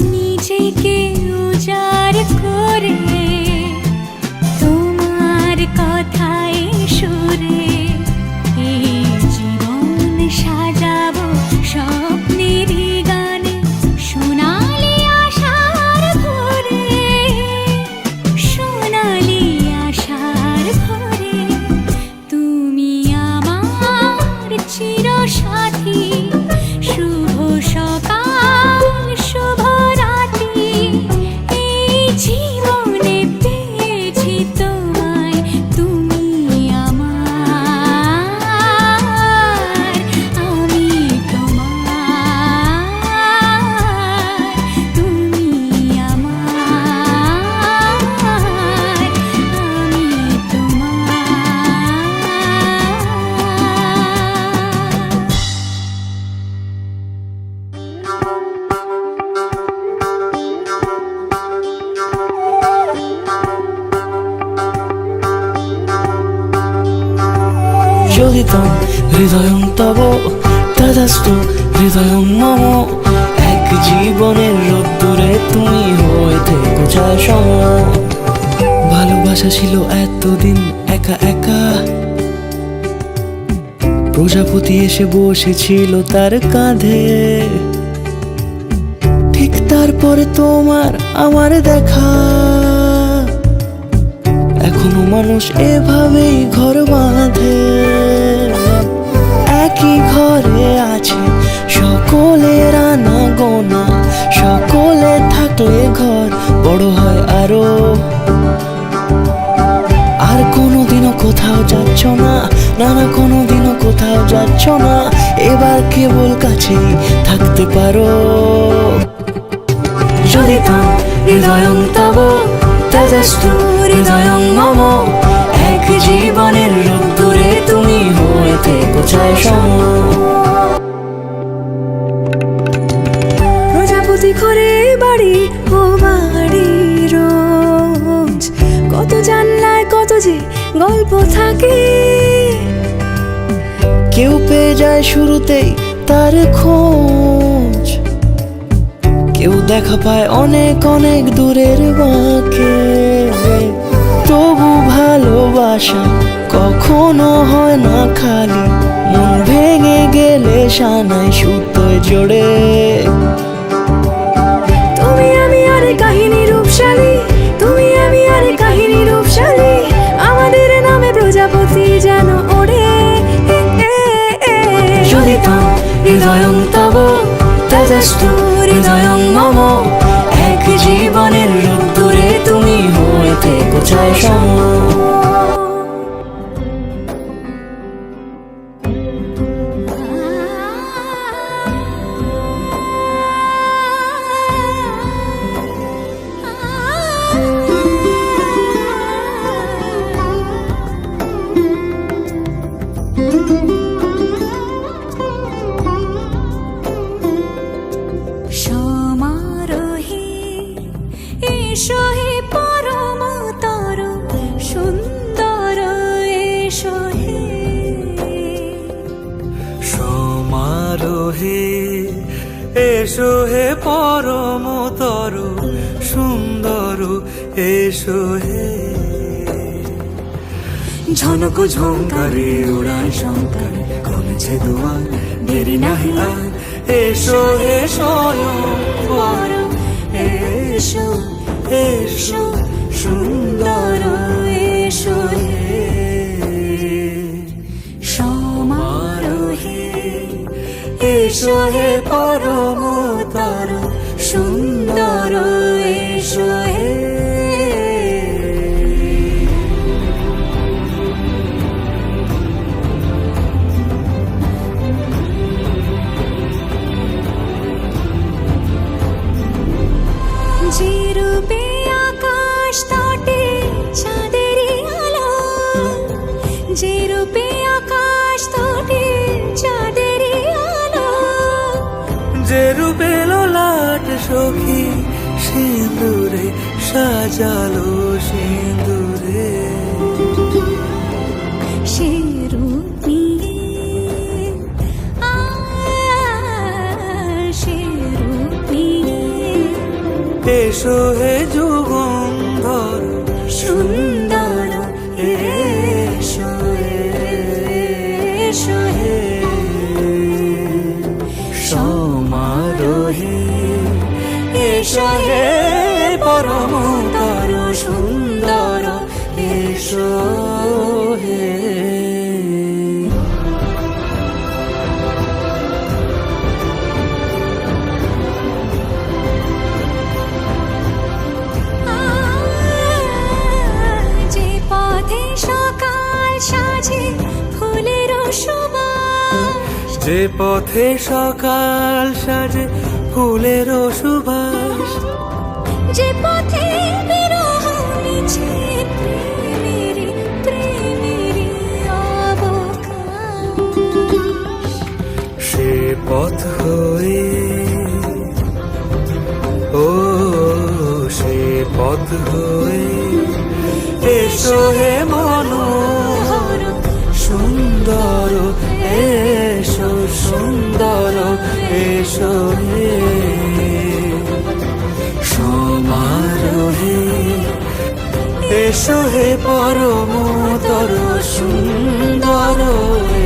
নিজেকে উজাড় করে তোমার কথায় সুরে এই জীবন সাজাবো স্বপ্নেরই গানে সোনালি আশার ভরে সোনালি আশার ভরে তুমি আমার চিরসাথী শুভ সকাল শুভ রাতি এই জীবনে পেয়েছি তোমায় তুমি আমার আমি তোমার তুমি আমার আমি তোমার চলিতম হৃদয়ং তব তদাস্তু হৃদয়ং মম এক জীবনের রোদ্দুরে তুমি হয়ে থেকো যায় সম ভালোবাসা ছিল এতদিন একা একা প্রজাপতি এসে বসেছিল তার কাঁধে ঠিক তারপরে তোমার আমার দেখা এখনো মানুষ এভাবেই ঘর বাঁধে একই ঘরে আছে সকলের আনা গোনা সকলে থাকলে ঘর বড় হয় আরো আর কোনোদিনও কোথাও যাচ্ছ না না না কোনোদিনও কোথাও যাচ্ছ না এবার কেবল কাছেই থাকতে পারো যদি তো হৃদয়ং তব তেজস্তু হৃদয়ং মম এক জীবনের রোদ্দুরে তুমি হয়ে থেকো চায় সম প্রজাপতি ঘরে বাড়ি ও বাড়ি রোজ কত জানলায় কত যে গল্প থাকে কেউ পেয়ে যায় শুরুতেই তার খোঁজ কেউ দেখা পায় অনেক অনেক দূরের বাঁকে তবু ভালোবাসা কখনো হয় না খালি মন ভেঙে গেলে সানাই সুতোয় জোড়ে তুমি আমি আরে হৃদয়ং তব তদস্তু হৃদয়ং মম। এক জীবনের রোদ্দুরে তুমি হয়ে থেকো চাই সম। সমারোহে এসো হে পরমতর সুন্দর এসো হে। সমারোহে এসো হে পরমতর সুন্দর এসো হে। ঝনক ঝঙ্কারে উড়ায় শঙ্কারে কমেছে দুয়ার দেরি নাহি আর। এসো হে স্বয়ং এসো এসো সুন্দর এসো হে। সমারোহে এসো হে পরমতর সুন্দর এসো হে। যে রূপে আকাশ তটে চাঁদেরই আলো, যে রূপে আকাশ তটে চাঁদেরই আলো। যে রূপে লোলাট সখী সিঁদুরে সাজালো সিঁদুরে। সে রূপ নিয়ে সে রূপ নিয়ে এসো হে যুগন্ধর সুন্দর এসো এসো হে। সমারোহে এসো হে পরমতর সুন্দর এসো হে। যে পথে সকাল সাজে ফুলের সুবাস, যে পথে সকাল সাজে ফুলের সুবাস। যে পথে বিরহ মিছে প্রেমের প্রেমের অবকাশ। সে পথ হয়ে ও সে পথ হয়ে এসো হে মনোহর সুন্দর এসো সুন্দর এসো হে। সমারোহে এসো হে পরমতর সুন্দর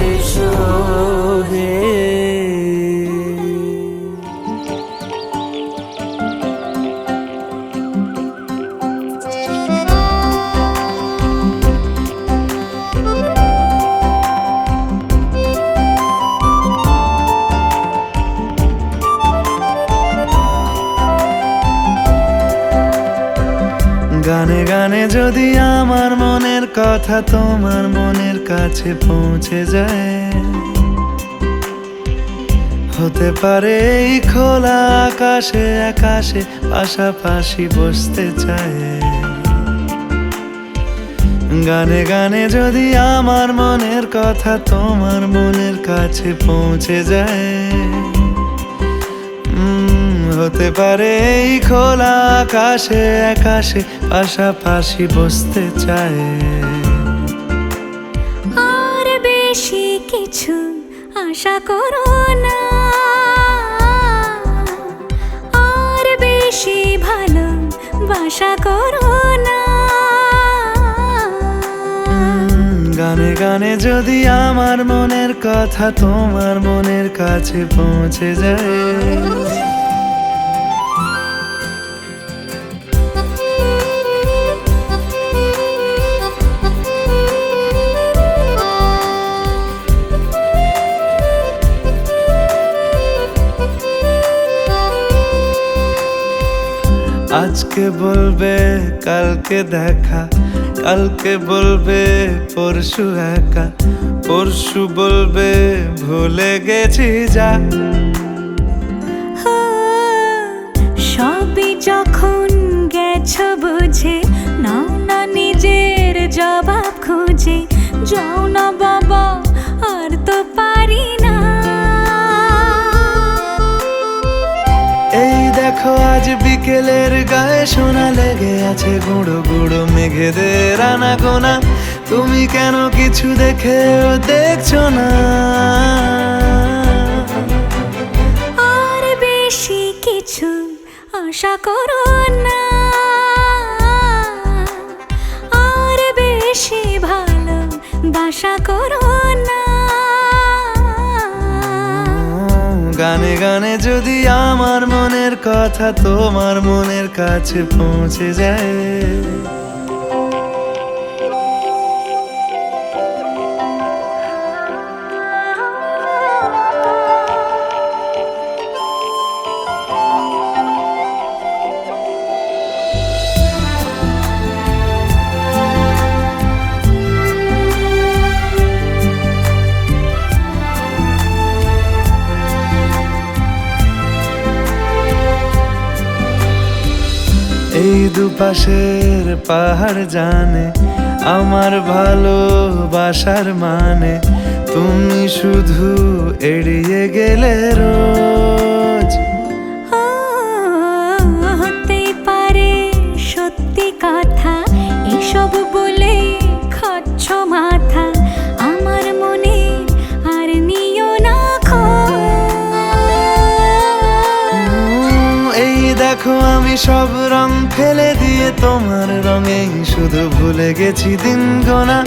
এসো হে। গানে গানে যদি আমার মনের কথা তোমার মনের কাছে পৌঁছে যায়, হতে পারে এই খোলা আকাশে আকাশে পাশাপাশি বসতে চায়। গানে গানে যদি আমার মনের কথা তোমার মনের কাছে পৌঁছে যায়, হতে পারে এই খোলা আকাশে আকাশে পাশাপাশি বসতে চায়। আর বেশি কিছু আশা করো না, আর বেশি ভালোবাসা করো না। গানে গানে যদি আমার মনের কথা তোমার মনের কাছে পৌঁছে যায়, আজকে বলবে কালকে দেখা, কালকে বলবে পরশু একা, পরশু বলবে ভুলে গেছি যা। সবই যখন গেছো বুঝে, নাও না নিজের জবাব খুঁজে, যাও না বাবা আর তো পারি না। এই দেখো আজ বিকেলের গায়ে সোনা লেগে আছে, গুঁড়ো গুঁড়ো মেঘেদের আনাগোনা, তুমি কেন কিছু দেখেও দেখছো না? আর বেশি কিছু আশা করো না, আর বেশি ভালো বাসা করো না। গানে গানে যদি আমার মনের কথা তোমার মনের কাছে পৌঁছে যায়, এই দুপাশের পাহাড় জানে আমার ভালোবাসার মানে, তুমি শুধু এড়িয়ে গেলে রোজ। হতেই পারে সত্যি কথা, এসব বলে খাচ্ছ মাথা, আমার মনে আর নিও না এই দেখো আমি সব রং ফেলে দিয়ে তোমার রঙেই শুধু ভুলে গেছি দিন গোনা,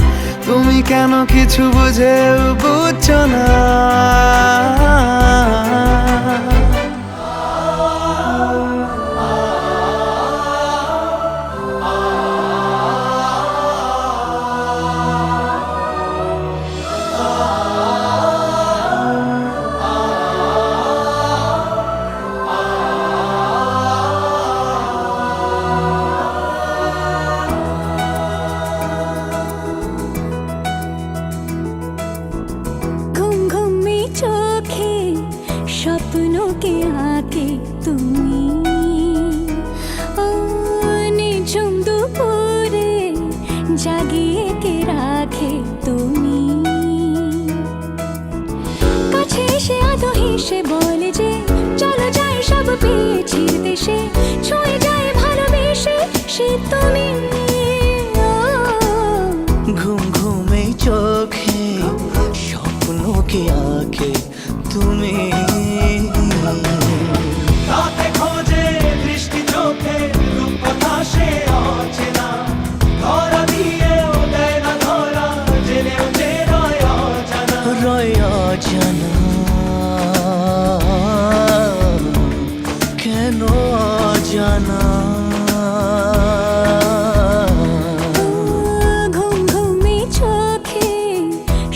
তুমি কেন কিছু বুঝেও বুঝছো না? চোখে স্বপ্নকে আঁকে তুমি, ও নিঝুম দুপুরে জাগিয়ে কে রাখে তুমি, কাছে এসে আদো হেসে বলে যে চলো যাই সব পেয়েছি দেশে, ছুঁয়ে যায় ভালোবেসে সে তুমি। ঘুম ঘুমে চোখে স্বপ্নকে আঁকে তুমি, রাতে খোঁজে দৃষ্টি চোখে রূপকথা সে অচেনা, ধরা দিয়েও দেয় না ধরা, জেনেও যে রয় অজানা। রয় অজানা কেন অজানা? ঘুম ঘুমে চোখে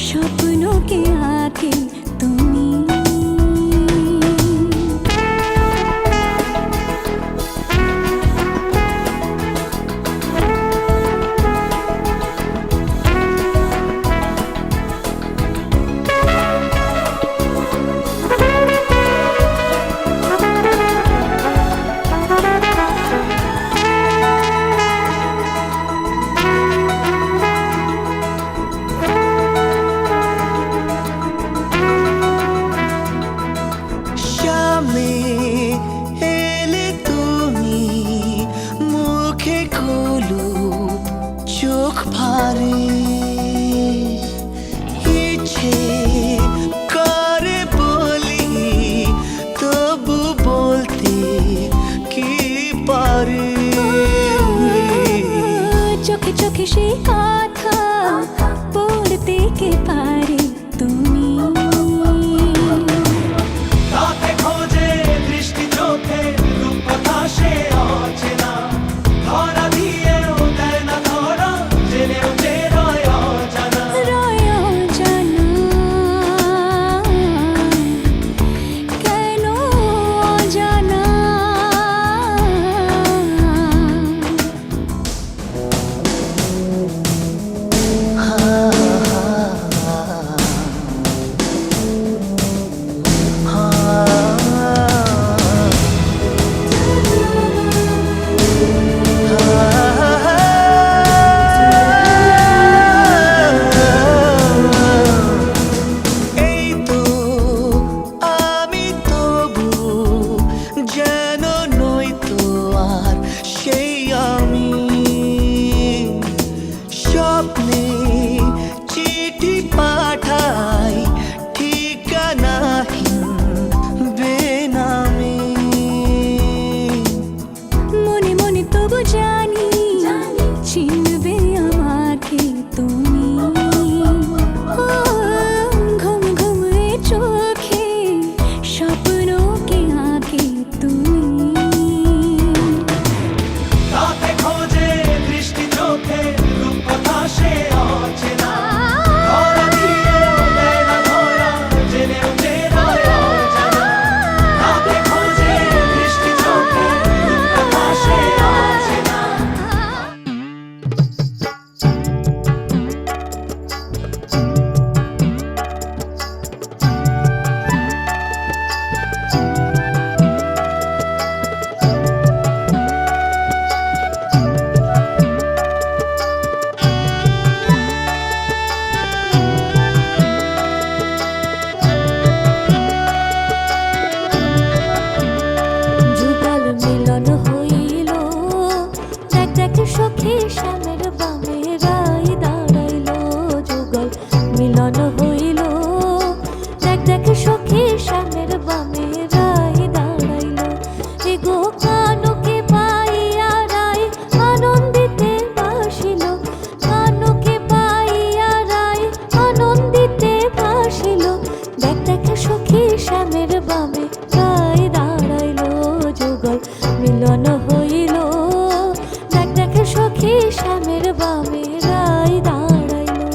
স্বপ্নকে আঁকে তুমি। সামনে এলে তুমি মুখে খোলো চোখ ভারে, ইচ্ছে করে বলি তবু বলতে কি পারে, চোখে চোখে সেই কথা পড়তে কে পারে তুমি। রাতে খোঁজে দৃষ্টি চোখে রূপকথা সে অচেনা, ধরা দিয়েও দেয় না ধরা, জেনেও যে রয় অজানা। রয় অজানা কেন অজানা? সখী শ্যামের বামে রাই দাঁড়াইলো যুগল মিলন হইল দেখ দেখ সখী শ্যামের বামে রাই দাঁড়াইলো এগো কানুকে পাইয়া রাই আনন্দিতে ভাসিল কানুকে পাইয়া রাই আনন্দিতে ভাসিল দেখ দেখ সখী শ্যামের বামে রাই দাঁড়াইলো যুগল মিলন হইল দেখ দেখ সখী শ্যামের বামে রাই দাঁড়াইলো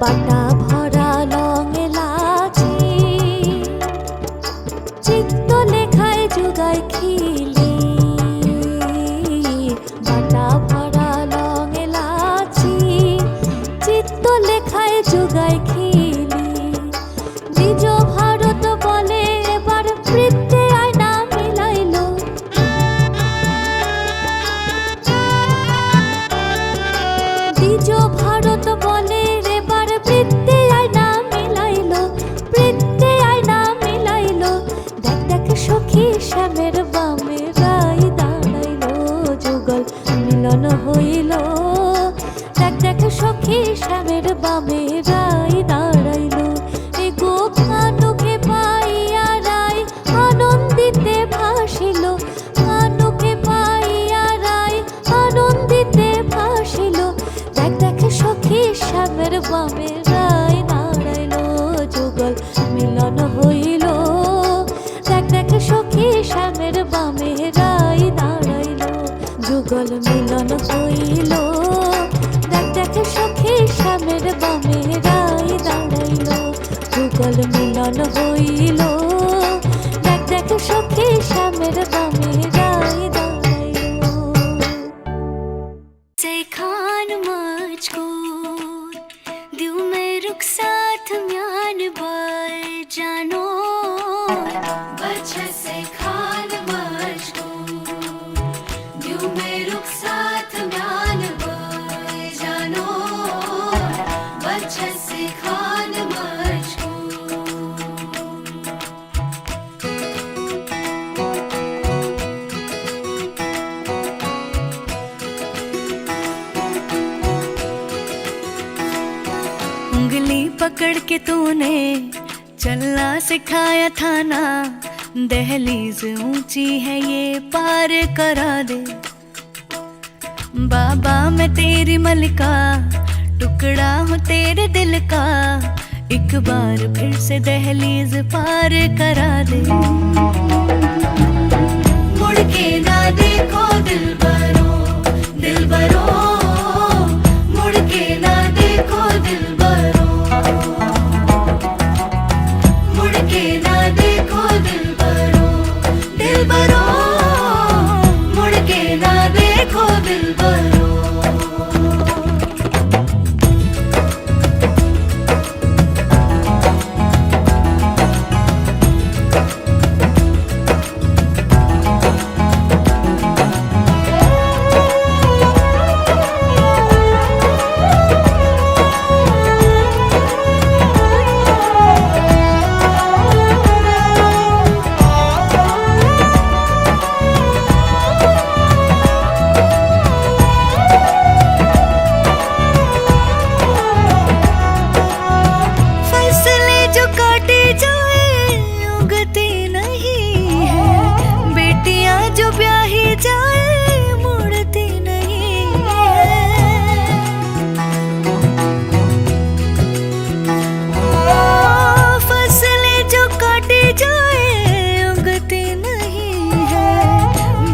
বাটা ভরা লং এলাচি চিত্ত লেখায় যুগায় খিলি বাটা ভরা লং এলাচি চিত্ত লেখায় যুগায় খিলি নিজ ভারত বলে এবার বৃত্তে আয়না মিলাইলো দ্বিজ ভারত বলে এবার বৃত্তে আয়না মিলাইলো বৃত্তে আয়না মিলাইলো দেখ দেখ সখী শ্যামের বামে রাই দাঁড়াইলো যুগল মিলন হইল দেখ দেখ সখী শ্যামের বামে রাই দাঁড়াইলো এগো কানুকে পাইয়া রাই আনন্দিতে ভাসিল কানুকে পাইয়া রাই আনন্দিতে ভাসিল দেখ দেখ সখী শ্যামের বামে রাই দাঁড়াইলো যুগল মিলন হইল দেখ দেখ সখী শ্যামের বামে রাই দাঁড়াইলো যুগল মিলন হইল দেখ দেখ সখী শ্যামের বামে রাই দাঁড়াইলো যুগল মিলন হইল দেখ দেখ সখী শ্যামের বামে রাই দাঁড়াইলো से खान मुझको दिल में रुख साथ म्यान बर जानो बच्चे से खान मुझको दिल में रुख साथ म्यान बर जानो बच्चे से खान मुझको उंगली पकड़ के तूने चलना सिखाया था ना दहलीज ऊंची है ये पार करा दे बाबा मैं तेरी मलिका टुकड़ा हूँ तेरे दिल का एक बार फिर से दहलीज पार करा दे मुड़ के ना देखो दिलबरो दिलबरो मुड़ के ना देखो दिलबरो मुड़ के ना देखो दिलबरो दिलबरो मुड़ के ना देखो दिलबरो फसले जो काटे जाए उगती नहीं है बेटियां जो ब्याही जाए मुड़ती नहीं है फसले जो काटे जाए उगती नहीं है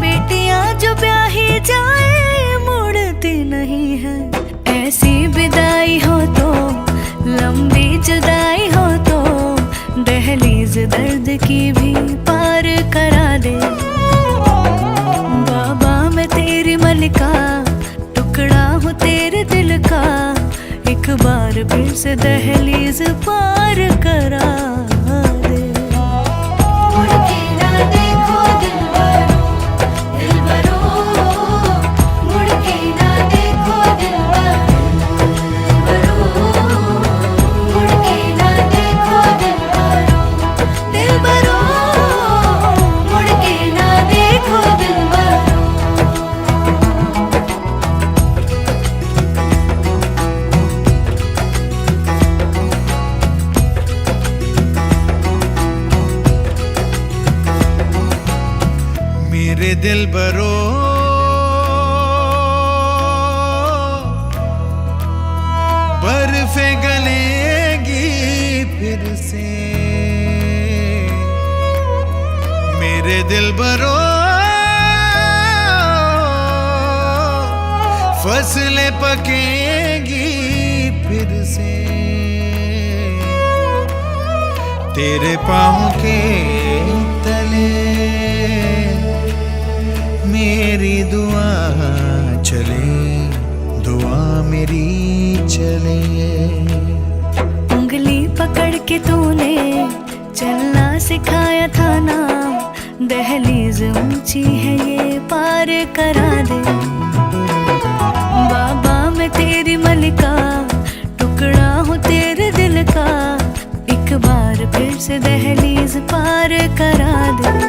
बेटियां जो ब्याही जाए मुड़ती नहीं है ऐसी विदाई हो तो लंबी जुदाई हो तो दहलीज दर्द की भी पार करा दे बाबा मैं तेरी मलिका टुकड़ा हूँ तेरे दिल का एक बार फिर से दहलीज पार करा दे मुड़ के ना देखो दिलबरो मेरे दिल बरो बर्फे गलेगी फिर से, मेरे दिल बरो फसलें पकेगी फिर से, तेरे पाँव के तले मेरी दुआ चले, दुआ मेरी चले। उंगली पकड़ के तूने चलना सिखाया था ना, दहलीज ऊंची है ये पार करा दे। बाबा मैं तेरी मलिका, टुकड़ा हूँ तेरे दिल का, एक बार फिर से दहलीज पार करा दे।